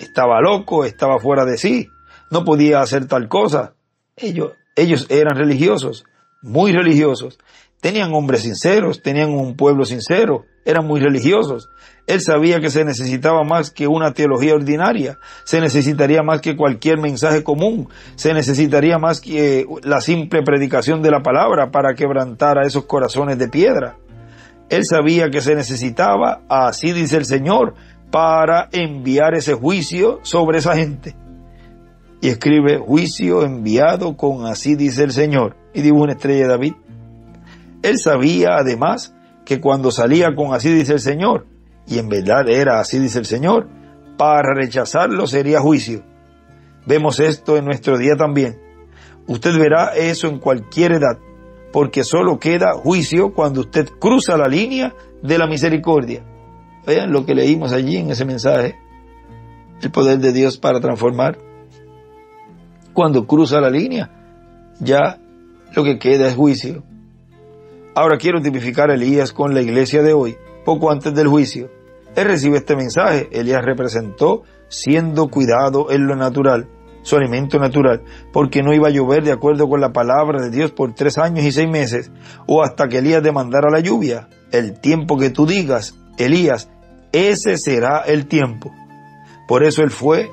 Estaba loco, estaba fuera de sí, no podía hacer tal cosa. Ellos eran religiosos, muy religiosos. Tenían hombres sinceros, tenían un pueblo sincero, eran muy religiosos. Él sabía que se necesitaba más que una teología ordinaria, se necesitaría más que cualquier mensaje común, se necesitaría más que la simple predicación de la palabra para quebrantar a esos corazones de piedra. Él sabía que se necesitaba, así dice el Señor, para enviar ese juicio sobre esa gente. Y escribe, juicio enviado con así dice el Señor. Y dibuja una estrella de David. Él sabía además que cuando salía con así dice el Señor, y en verdad era así dice el Señor, para rechazarlo sería juicio. Vemos esto en nuestro día también. Usted verá eso en cualquier edad, porque solo queda juicio cuando usted cruza la línea de la misericordia. Vean lo que leímos allí en ese mensaje. El poder de Dios para transformar. Cuando cruza la línea, ya lo que queda es juicio. Ahora quiero tipificar a Elías con la iglesia de hoy, poco antes del juicio. Él recibe este mensaje. Elías representó siendo cuidado en lo natural, su alimento natural, porque no iba a llover de acuerdo con la palabra de Dios por 3 años y 6 meses, o hasta que Elías demandara la lluvia. El tiempo que tú digas, Elías, ese será el tiempo. Por eso él fue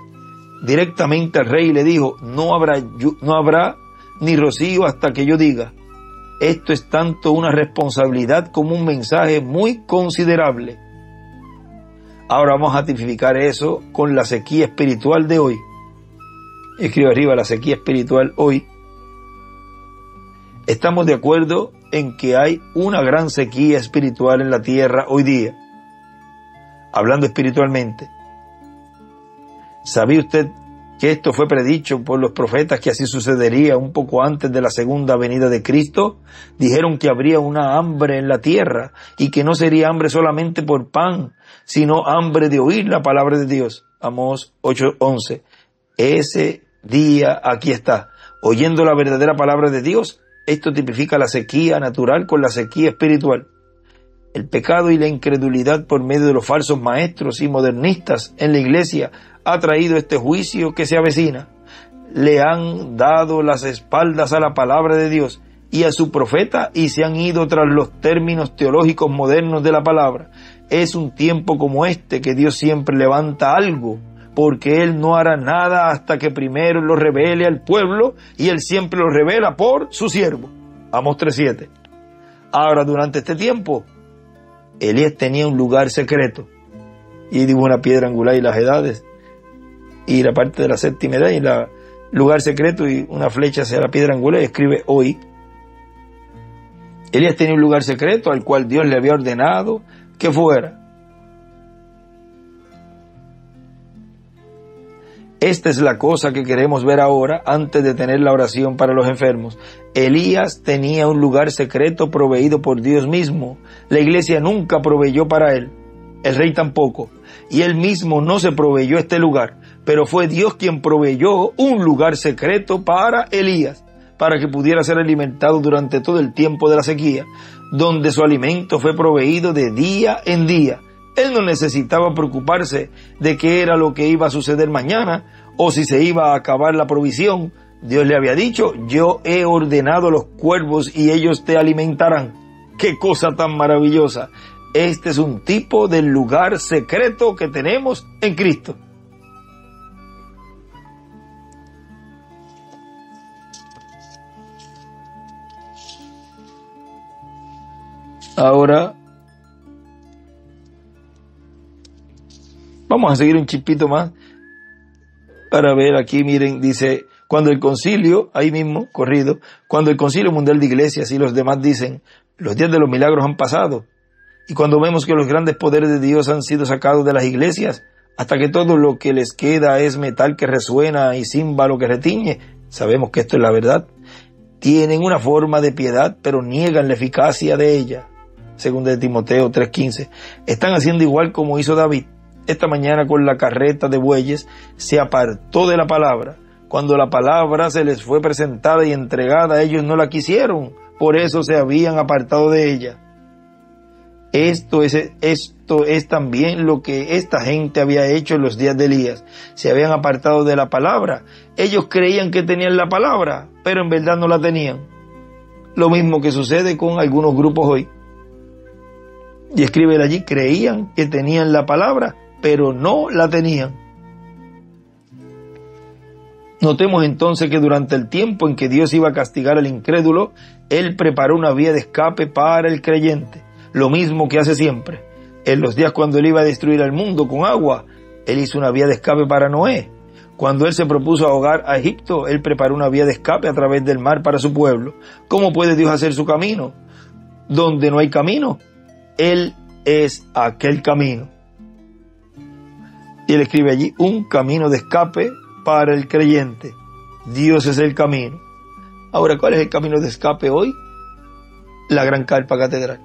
directamente al rey y le dijo, no habrá ni rocío hasta que yo diga. Esto es tanto una responsabilidad como un mensaje muy considerable. Ahora vamos a tipificar eso con la sequía espiritual de hoy. Escribo arriba la sequía espiritual hoy. Estamos de acuerdo en que hay una gran sequía espiritual en la tierra hoy día. Hablando espiritualmente. ¿Sabía usted que esto fue predicho por los profetas, que así sucedería un poco antes de la segunda venida de Cristo? Dijeron que habría una hambre en la tierra y que no sería hambre solamente por pan, sino hambre de oír la palabra de Dios. Amós 8:11. Ese día aquí está, oyendo la verdadera palabra de Dios. Esto tipifica la sequía natural con la sequía espiritual. El pecado y la incredulidad por medio de los falsos maestros y modernistas en la iglesia ha traído este juicio que se avecina. Le han dado las espaldas a la palabra de Dios y a su profeta y se han ido tras los términos teológicos modernos de la palabra. Es un tiempo como este que Dios siempre levanta algo, porque Él no hará nada hasta que primero lo revele al pueblo, y Él siempre lo revela por su siervo. Amós 3:7. Ahora, durante este tiempo, Elías tenía un lugar secreto, y dibuja una piedra angular y las edades, y la parte de la séptima edad, y el lugar secreto, y una flecha hacia la piedra angular, y escribe hoy. Elías tenía un lugar secreto al cual Dios le había ordenado que fuera. Esta es la cosa que queremos ver ahora antes de tener la oración para los enfermos. Elías tenía un lugar secreto proveído por Dios mismo. La iglesia nunca proveyó para él, el rey tampoco, y él mismo no se proveyó este lugar, pero fue Dios quien proveyó un lugar secreto para Elías, para que pudiera ser alimentado durante todo el tiempo de la sequía, donde su alimento fue proveído de día en día. Él no necesitaba preocuparse de qué era lo que iba a suceder mañana o si se iba a acabar la provisión. Dios le había dicho, yo he ordenado a los cuervos y ellos te alimentarán. ¡Qué cosa tan maravillosa! Este es un tipo del lugar secreto que tenemos en Cristo. Ahora vamos a seguir un chipito más para ver aquí, miren, dice, cuando el concilio, ahí mismo, corrido, cuando el Concilio Mundial de Iglesias y los demás dicen, los días de los milagros han pasado, y cuando vemos que los grandes poderes de Dios han sido sacados de las iglesias, hasta que todo lo que les queda es metal que resuena y címbalo que retiñe, sabemos que esto es la verdad. Tienen una forma de piedad, pero niegan la eficacia de ella. Según de Timoteo 3:15. Están haciendo igual como hizo David. Esta mañana con la carreta de bueyes se apartó de la palabra. Cuando la palabra se les fue presentada y entregada, ellos no la quisieron. Por eso se habían apartado de ella. Esto es también lo que esta gente había hecho en los días de Elías. Se habían apartado de la palabra. Ellos creían que tenían la palabra, pero en verdad no la tenían. Lo mismo que sucede con algunos grupos hoy. Y escribe allí, creían que tenían la palabra, pero no la tenían. Notemos entonces que durante el tiempo en que Dios iba a castigar al incrédulo, Él preparó una vía de escape para el creyente. Lo mismo que hace siempre. En los días cuando Él iba a destruir al mundo con agua, Él hizo una vía de escape para Noé. Cuando Él se propuso ahogar a Egipto, Él preparó una vía de escape a través del mar para su pueblo. ¿Cómo puede Dios hacer su camino? Donde no hay camino, Él es aquel camino. Y Él escribe allí, un camino de escape para el creyente. Dios es el camino. Ahora, ¿cuál es el camino de escape hoy? La gran carpa catedral.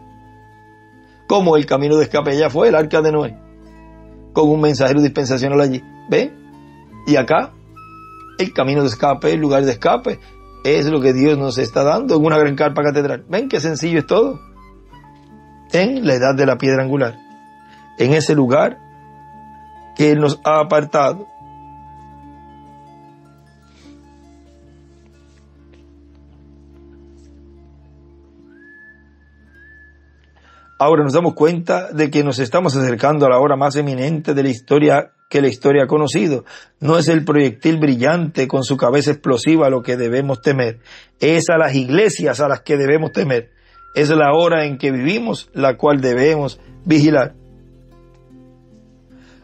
Como el camino de escape allá fue el arca de Noé, con un mensajero dispensacional allí. ¿Ven? Y acá, el camino de escape, el lugar de escape, es lo que Dios nos está dando en una gran carpa catedral. ¿Ven qué sencillo es todo? En la edad de la piedra angular, en ese lugar que Él nos ha apartado. Ahora nos damos cuenta de que nos estamos acercando a la hora más eminente de la historia que la historia ha conocido. No es el proyectil brillante con su cabeza explosiva lo que debemos temer, es a las iglesias a las que debemos temer. Es la hora en que vivimos, la cual debemos vigilar.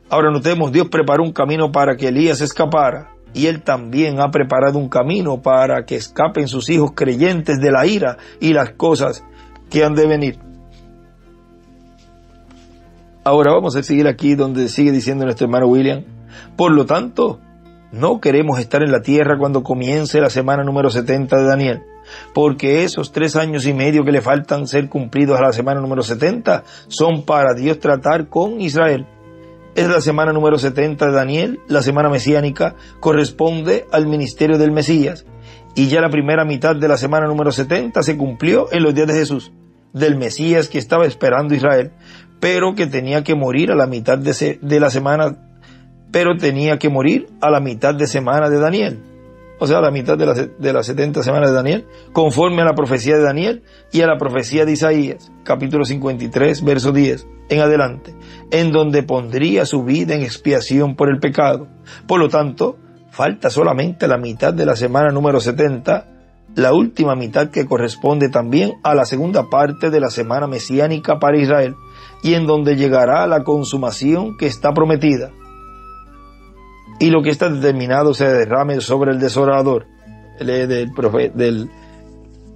Ahora notemos, Dios preparó un camino para que Elías escapara, y Él también ha preparado un camino para que escapen sus hijos creyentes de la ira y las cosas que han de venir. Ahora vamos a seguir aquí donde sigue diciendo nuestro hermano William. Por lo tanto, no queremos estar en la tierra cuando comience la semana número 70 de Daniel, porque esos 3 años y medio que le faltan ser cumplidos a la semana número 70 son para Dios tratar con Israel. Es la semana número 70 de Daniel, la semana mesiánica, corresponde al ministerio del Mesías, y ya la primera mitad de la semana número 70 se cumplió en los días de Jesús, del Mesías que estaba esperando Israel, pero que tenía que morir a la mitad de la semana, pero tenía que morir a la mitad de semana de Daniel, o sea, a la mitad de las 70 semanas de Daniel, conforme a la profecía de Daniel y a la profecía de Isaías, capítulo 53, verso 10, en adelante, en donde pondría su vida en expiación por el pecado. Por lo tanto, falta solamente la mitad de la semana número 70, la última mitad que corresponde también a la segunda parte de la semana mesiánica para Israel, y en donde llegará la consumación que está prometida. Y lo que está determinado se derrame sobre el desolador. Lee del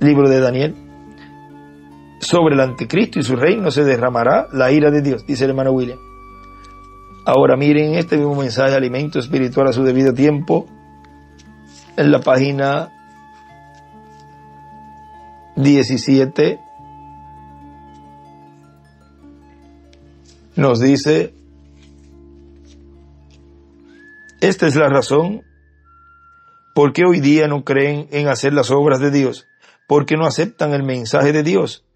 libro de Daniel. Sobre el anticristo y su reino se derramará la ira de Dios, dice el hermano William. Ahora miren este mismo mensaje, alimento espiritual a su debido tiempo, en la página 17. Nos dice, esta es la razón por qué hoy día no creen en hacer las obras de Dios, porque no aceptan el mensaje de Dios.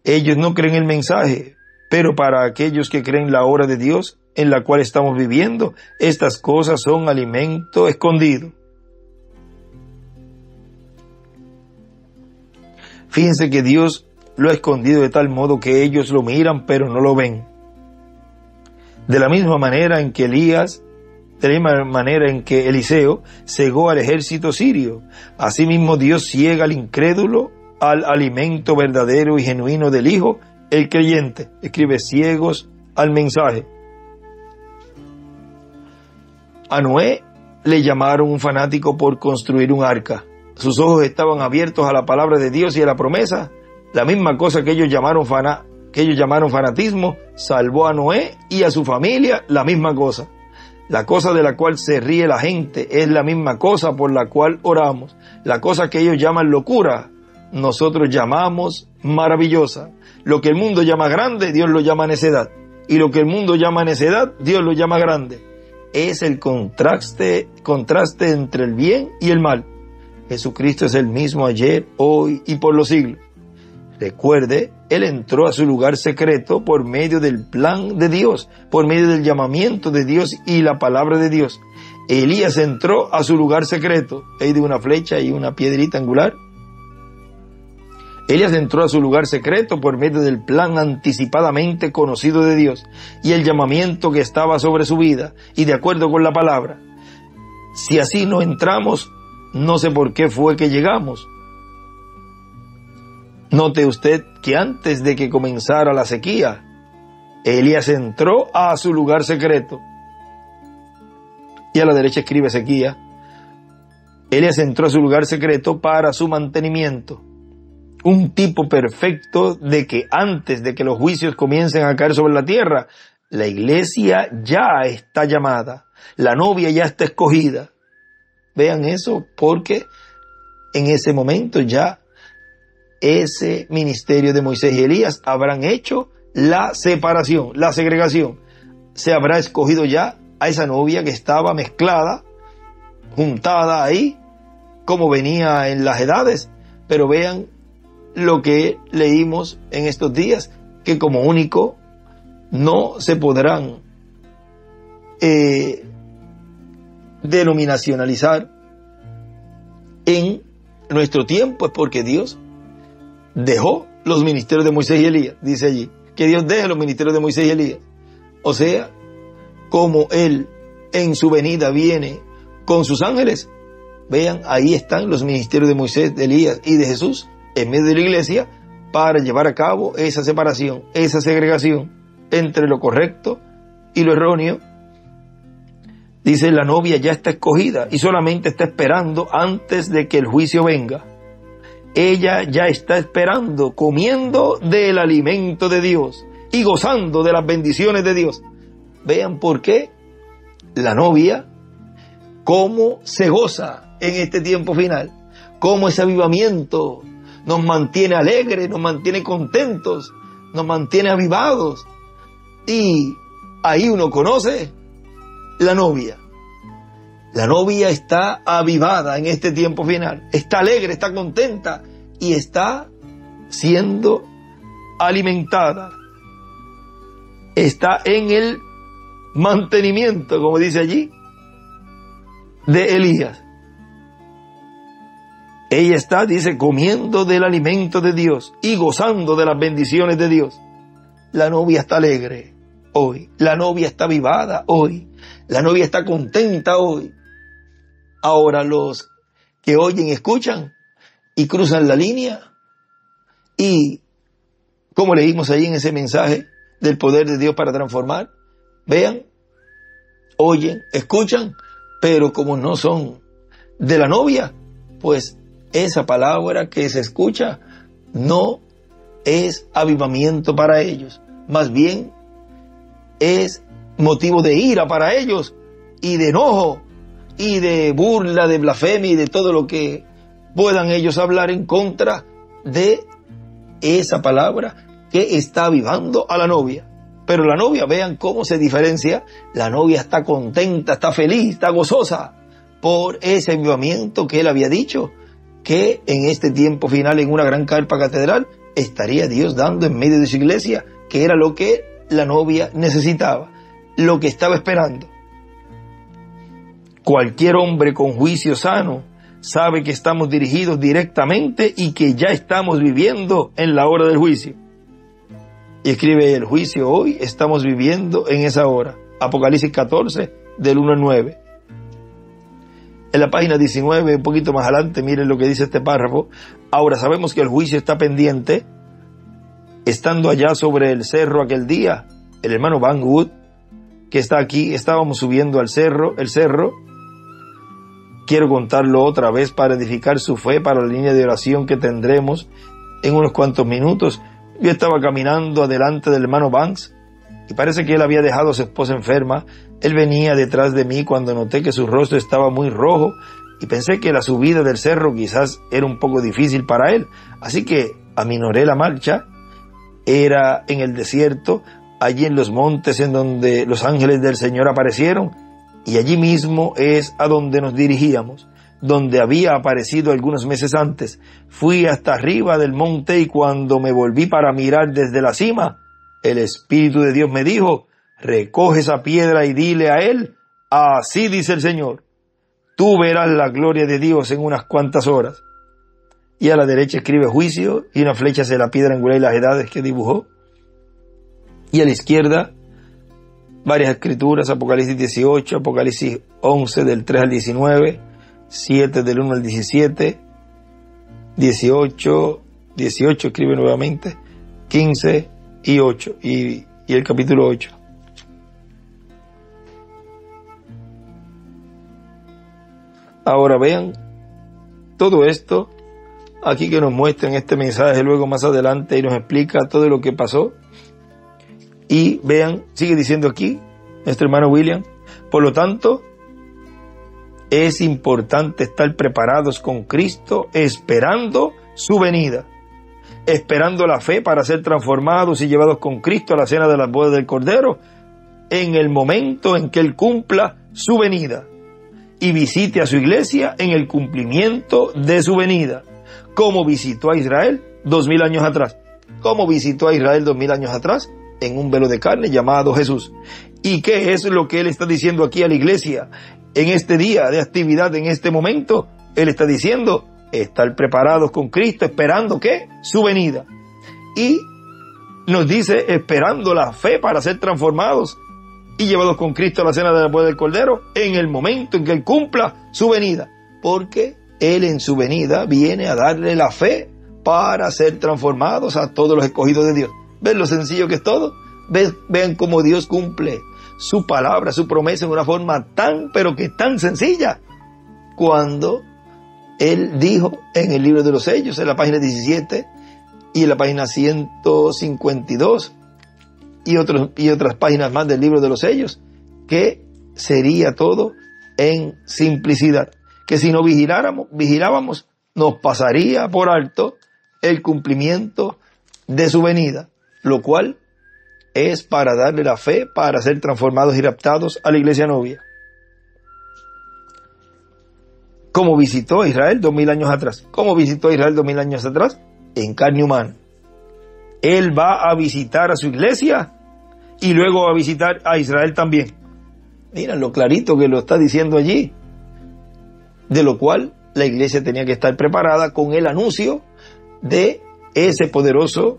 Ellos no creen el mensaje, pero para aquellos que creen la obra de Dios en la cual estamos viviendo, estas cosas son alimento escondido. Fíjense que Dios lo ha escondido de tal modo que ellos lo miran pero no lo ven. De la misma manera en que Eliseo cegó al ejército sirio, asimismo Dios ciega al incrédulo al alimento verdadero y genuino del Hijo, el creyente. Escribe, ciegos al mensaje. A Noé le llamaron un fanático por construir un arca. Sus ojos estaban abiertos a la palabra de Dios y a la promesa. La misma cosa que ellos llamaron fanatismo, salvó a Noé y a su familia, la misma cosa. La cosa de la cual se ríe la gente es la misma cosa por la cual oramos. La cosa que ellos llaman locura, nosotros llamamos maravillosa. Lo que el mundo llama grande, Dios lo llama necedad. Y lo que el mundo llama necedad, Dios lo llama grande. Es el contraste entre el bien y el mal. Jesucristo es el mismo ayer, hoy y por los siglos. Recuerde, Él entró a su lugar secreto por medio del plan de Dios, por medio del llamamiento de Dios y la palabra de Dios. Elías entró a su lugar secreto. Hay de una flecha y una piedrita angular. Elías entró a su lugar secreto por medio del plan anticipadamente conocido de Dios y el llamamiento que estaba sobre su vida y de acuerdo con la palabra. Si así no entramos, no sé por qué fue que llegamos. Note usted que antes de que comenzara la sequía, Elías entró a su lugar secreto. Y a la derecha escribe sequía. Elías entró a su lugar secreto para su mantenimiento. Un tipo perfecto de que antes de que los juicios comiencen a caer sobre la tierra, la iglesia ya está llamada, la novia ya está escogida. Vean eso, porque en ese momento ya ese ministerio de Moisés y Elías habrán hecho la separación, la segregación. Se habrá escogido ya a esa novia que estaba mezclada, juntada ahí, como venía en las edades. Pero vean lo que leímos en estos días, que como único no se podrán denominacionalizar en nuestro tiempo, es porque Dios dejó los ministerios de Moisés y Elías. Dice allí que Dios deja los ministerios de Moisés y Elías. O sea, como Él en su venida viene con sus ángeles, vean, ahí están los ministerios de Moisés, de Elías y de Jesús en medio de la iglesia para llevar a cabo esa separación, esa segregación entre lo correcto y lo erróneo. Dice, la novia ya está escogida y solamente está esperando antes de que el juicio venga. Ella ya está esperando, comiendo del alimento de Dios y gozando de las bendiciones de Dios. Vean por qué la novia, cómo se goza en este tiempo final, cómo ese avivamiento nos mantiene alegres, nos mantiene contentos, nos mantiene avivados. Y ahí uno conoce la novia. La novia está avivada en este tiempo final, está alegre, está contenta y está siendo alimentada. Está en el mantenimiento, como dice allí, de Elías. Ella está, dice, comiendo del alimento de Dios y gozando de las bendiciones de Dios. La novia está alegre hoy, la novia está avivada hoy, la novia está contenta hoy. Ahora los que oyen, escuchan y cruzan la línea y, como leímos ahí en ese mensaje del poder de Dios para transformar, vean, oyen, escuchan, pero como no son de la novia, pues esa palabra que se escucha no es avivamiento para ellos, más bien es motivo de ira para ellos y de enojo y de burla, de blasfemia y de todo lo que puedan ellos hablar en contra de esa palabra que está avivando a la novia. Pero la novia, vean cómo se diferencia, la novia está contenta, está feliz, está gozosa por ese avivamiento que él había dicho, que en este tiempo final, en una gran carpa catedral, estaría Dios dando en medio de su iglesia, que era lo que la novia necesitaba, lo que estaba esperando. Cualquier hombre con juicio sano sabe que estamos dirigidos directamente y que ya estamos viviendo en la hora del juicio. Y escribe el juicio hoy, estamos viviendo en esa hora. Apocalipsis 14, del 1 al 9. En la página 19, un poquito más adelante, miren lo que dice este párrafo. Ahora sabemos que el juicio está pendiente. Estando allá sobre el cerro aquel día, el hermano Van Wood, que está aquí, estábamos subiendo al cerro, el cerro. Quiero contarlo otra vez para edificar su fe, para la línea de oración que tendremos en unos cuantos minutos. Yo estaba caminando adelante del hermano Banks y parece que él había dejado a su esposa enferma. Él venía detrás de mí cuando noté que su rostro estaba muy rojo y pensé que la subida del cerro quizás era un poco difícil para él, así que aminoré la marcha. Era en el desierto, allí en los montes en donde los ángeles del Señor aparecieron, y allí mismo es a donde nos dirigíamos, donde había aparecido algunos meses antes. Fui hasta arriba del monte y cuando me volví para mirar desde la cima, el Espíritu de Dios me dijo: recoge esa piedra y dile a él, así dice el Señor, tú verás la gloria de Dios en unas cuantas horas. Y a la derecha escribe juicio y una flecha hacia la piedra angular y las edades que dibujó. Y a la izquierda varias escrituras: Apocalipsis 18, Apocalipsis 11 del 3 al 19, 7 del 1 al 17, 18 escribe nuevamente, 15 y 8 y el capítulo 8. Ahora vean todo esto aquí que nos muestra en este mensaje luego más adelante y nos explica todo lo que pasó. Y vean, sigue diciendo aquí nuestro hermano William: por lo tanto, es importante estar preparados con Cristo, esperando su venida, esperando la fe para ser transformados y llevados con Cristo a la cena de las bodas del Cordero, en el momento en que Él cumpla su venida y visite a su iglesia en el cumplimiento de su venida, como visitó a Israel 2000 años atrás. ¿Cómo visitó a Israel 2000 años atrás? En un velo de carne llamado Jesús. ¿Y qué es lo que Él está diciendo aquí a la iglesia en este día de actividad, en este momento? Él está diciendo: estar preparados con Cristo, esperando ¿qué? Su venida. Y nos dice: esperando la fe para ser transformados y llevados con Cristo a la cena de la boda del Cordero, en el momento en que Él cumpla su venida. Porque Él en su venida viene a darle la fe para ser transformados a todos los escogidos de Dios. ¿Ven lo sencillo que es todo? Vean cómo Dios cumple su palabra, su promesa en una forma tan, pero que tan sencilla. Cuando Él dijo en el libro de los sellos, en la página 17 y en la página 152 y otras páginas más del libro de los sellos, que sería todo en simplicidad. Que si no vigilábamos, nos pasaría por alto el cumplimiento de su venida, lo cual es para darle la fe para ser transformados y raptados a la iglesia novia. ¿Cómo visitó a Israel 2000 años atrás? ¿Cómo visitó a Israel 2000 años atrás? En carne humana. Él va a visitar a su iglesia y luego va a visitar a Israel también. Miren lo clarito que lo está diciendo allí. De lo cual la iglesia tenía que estar preparada con el anuncio de ese poderoso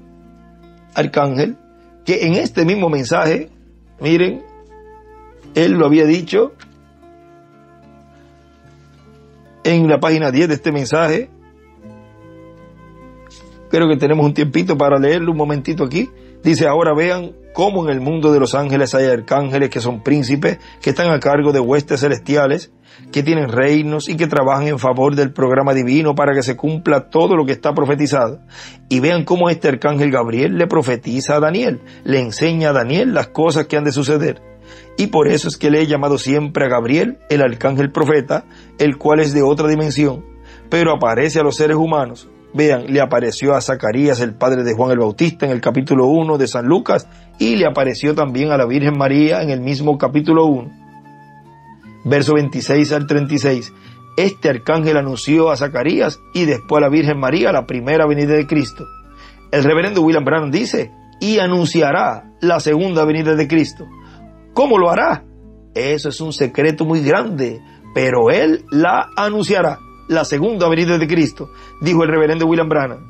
arcángel, que en este mismo mensaje, miren, él lo había dicho en la página 10 de este mensaje. Creo que tenemos un tiempito para leerlo, un momentito aquí. Dice: ahora vean cómo en el mundo de los ángeles hay arcángeles que son príncipes, que están a cargo de huestes celestiales, que tienen reinos y que trabajan en favor del programa divino para que se cumpla todo lo que está profetizado. Y vean cómo este arcángel Gabriel le profetiza a Daniel, le enseña a Daniel las cosas que han de suceder. Y por eso es que le he llamado siempre a Gabriel el arcángel profeta, el cual es de otra dimensión, pero aparece a los seres humanos. Vean, le apareció a Zacarías, el padre de Juan el Bautista, en el capítulo 1 de San Lucas, y le apareció también a la Virgen María en el mismo capítulo 1. Verso 26 al 36. Este arcángel anunció a Zacarías y después a la Virgen María la primera venida de Cristo. El reverendo William Branham dice: y anunciará la segunda venida de Cristo. ¿Cómo lo hará? Eso es un secreto muy grande, pero Él la anunciará. La segunda venida de Cristo, dijo el reverendo William Branham,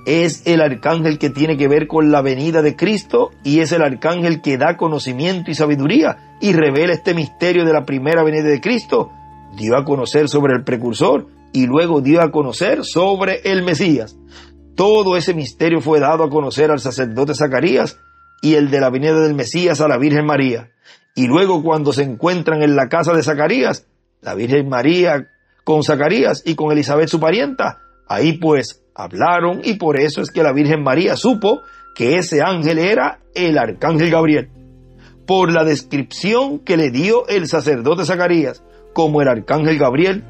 es el arcángel que tiene que ver con la venida de Cristo y es el arcángel que da conocimiento y sabiduría y revela este misterio de la primera venida de Cristo. Dio a conocer sobre el precursor y luego dio a conocer sobre el Mesías. Todo ese misterio fue dado a conocer al sacerdote Zacarías y el de la venida del Mesías a la Virgen María. Y luego, cuando se encuentran en la casa de Zacarías, la Virgen María con Zacarías y con Elizabeth su parienta, ahí pues hablaron, y por eso es que la Virgen María supo que ese ángel era el arcángel Gabriel. por la descripción que le dio el sacerdote Zacarías, como el arcángel Gabriel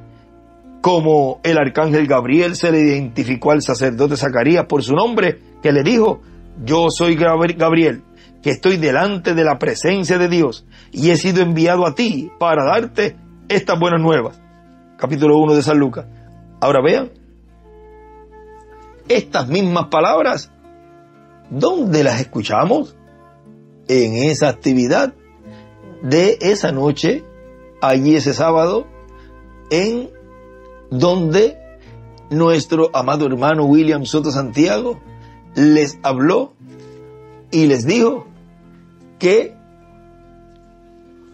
se le identificó al sacerdote Zacarías por su nombre, que le dijo: yo soy Gabriel, que estoy delante de la presencia de Dios, y he sido enviado a ti para darte estas buenas nuevas. Capítulo 1 de San Lucas. Ahora vean, estas mismas palabras, ¿dónde las escuchamos? En esa actividad de esa noche, allí ese sábado, en donde nuestro amado hermano William Soto Santiago les habló y les dijo que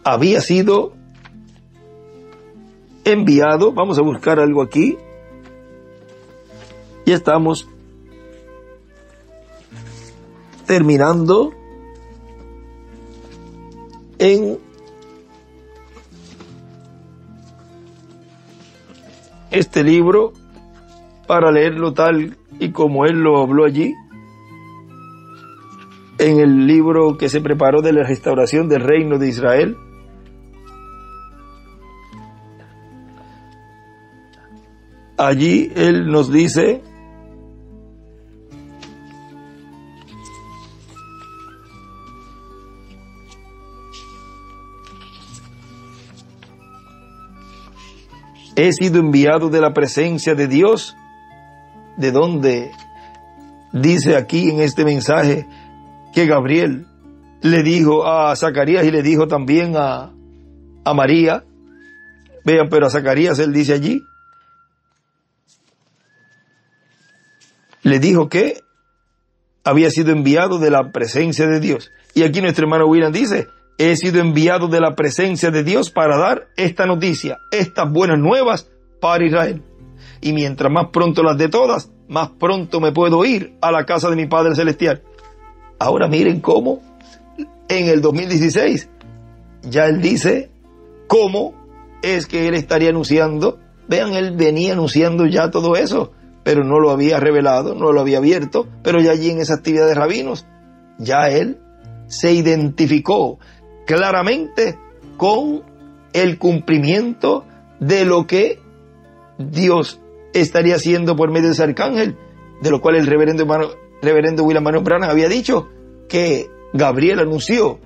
había sido enviado. Vamos a buscar algo aquí. Ya estamos terminando en este libro para leerlo tal y como él lo habló allí, en el libro que se preparó de la restauración del reino de Israel. Allí él nos dice: he sido enviado de la presencia de Dios. ¿De dónde? Dice aquí en este mensaje que Gabriel le dijo a Zacarías y le dijo también a María. Vean, pero a Zacarías él dice allí, le dijo que había sido enviado de la presencia de Dios. Y aquí nuestro hermano William dice: he sido enviado de la presencia de Dios para dar esta noticia, estas buenas nuevas para Israel. Y mientras más pronto las dé todas, más pronto me puedo ir a la casa de mi Padre Celestial. Ahora miren cómo en el 2016 ya él dice cómo es que él estaría anunciando. Vean, él venía anunciando ya todo eso, pero no lo había revelado, no lo había abierto, pero ya allí en esa actividad de rabinos, ya él se identificó claramente con el cumplimiento de lo que Dios estaría haciendo por medio de ese arcángel, de lo cual el reverendo William Marion Branham había dicho que Gabriel anunció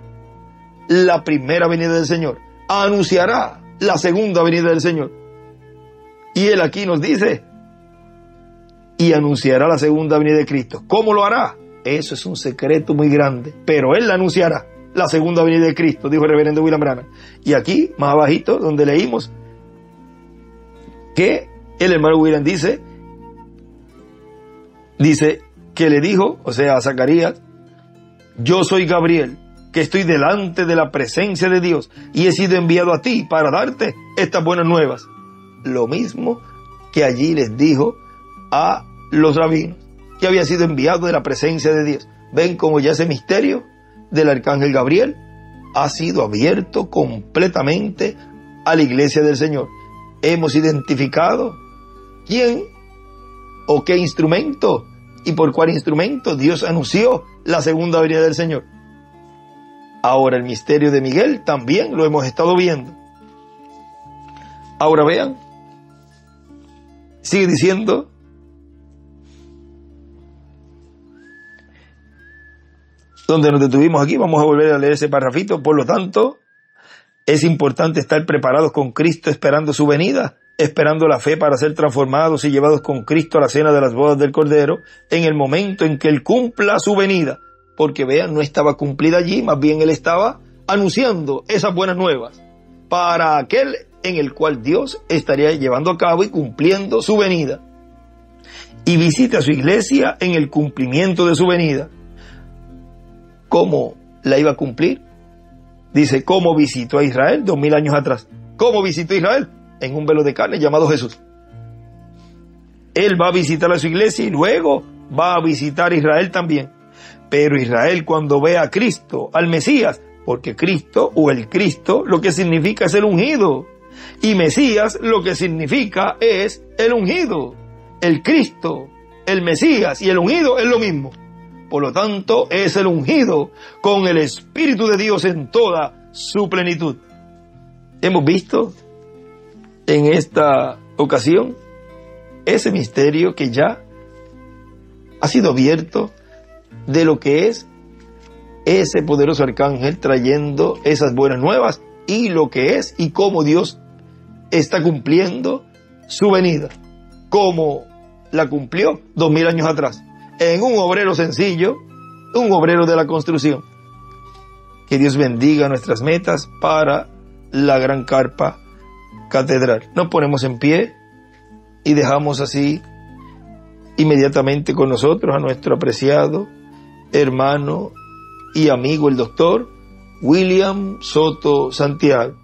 la primera venida del Señor, anunciará la segunda venida del Señor. Y él aquí nos dice: y anunciará la segunda venida de Cristo. ¿Cómo lo hará? Eso es un secreto muy grande, pero él la anunciará, la segunda venida de Cristo, dijo el reverendo William Branham. Y aquí, más abajito, donde leímos que el hermano William dice que le dijo, o sea, a Zacarías: yo soy Gabriel, que estoy delante de la presencia de Dios, y he sido enviado a ti para darte estas buenas nuevas. Lo mismo que allí les dijo a los rabinos, que había sido enviado de la presencia de Dios. Ven como ya ese misterio del arcángel Gabriel ha sido abierto completamente a la iglesia del Señor. Hemos identificado quién o qué instrumento y por cuál instrumento Dios anunció la segunda venida del Señor. Ahora el misterio de Miguel también lo hemos estado viendo. Ahora vean, sigue diciendo: donde nos detuvimos aquí, vamos a volver a leer ese parrafito. Por lo tanto, es importante estar preparados con Cristo, esperando su venida, esperando la fe para ser transformados y llevados con Cristo a la cena de las bodas del Cordero, en el momento en que Él cumpla su venida. Porque vean, no estaba cumplida allí, más bien Él estaba anunciando esas buenas nuevas para aquel en el cual Dios estaría llevando a cabo y cumpliendo su venida. Y visite a su iglesia en el cumplimiento de su venida. ¿Cómo la iba a cumplir? Dice: ¿cómo visitó a Israel 2000 años atrás? ¿Cómo visitó a Israel? En un velo de carne llamado Jesús. Él va a visitar a su iglesia y luego va a visitar a Israel también. Pero Israel, cuando vea a Cristo, al Mesías, porque Cristo o el Cristo lo que significa es el ungido, y Mesías lo que significa es el ungido. El Cristo, el Mesías y el ungido es lo mismo. Por lo tanto, es el ungido con el Espíritu de Dios en toda su plenitud. Hemos visto en esta ocasión ese misterio que ya ha sido abierto de lo que es ese poderoso arcángel trayendo esas buenas nuevas y lo que es y cómo Dios está cumpliendo su venida, como la cumplió 2000 años atrás, en un obrero sencillo, un obrero de la construcción. Que Dios bendiga nuestras metas para la gran carpa catedral. Nos ponemos en pie y dejamos así inmediatamente con nosotros a nuestro apreciado hermano y amigo el doctor William Soto Santiago.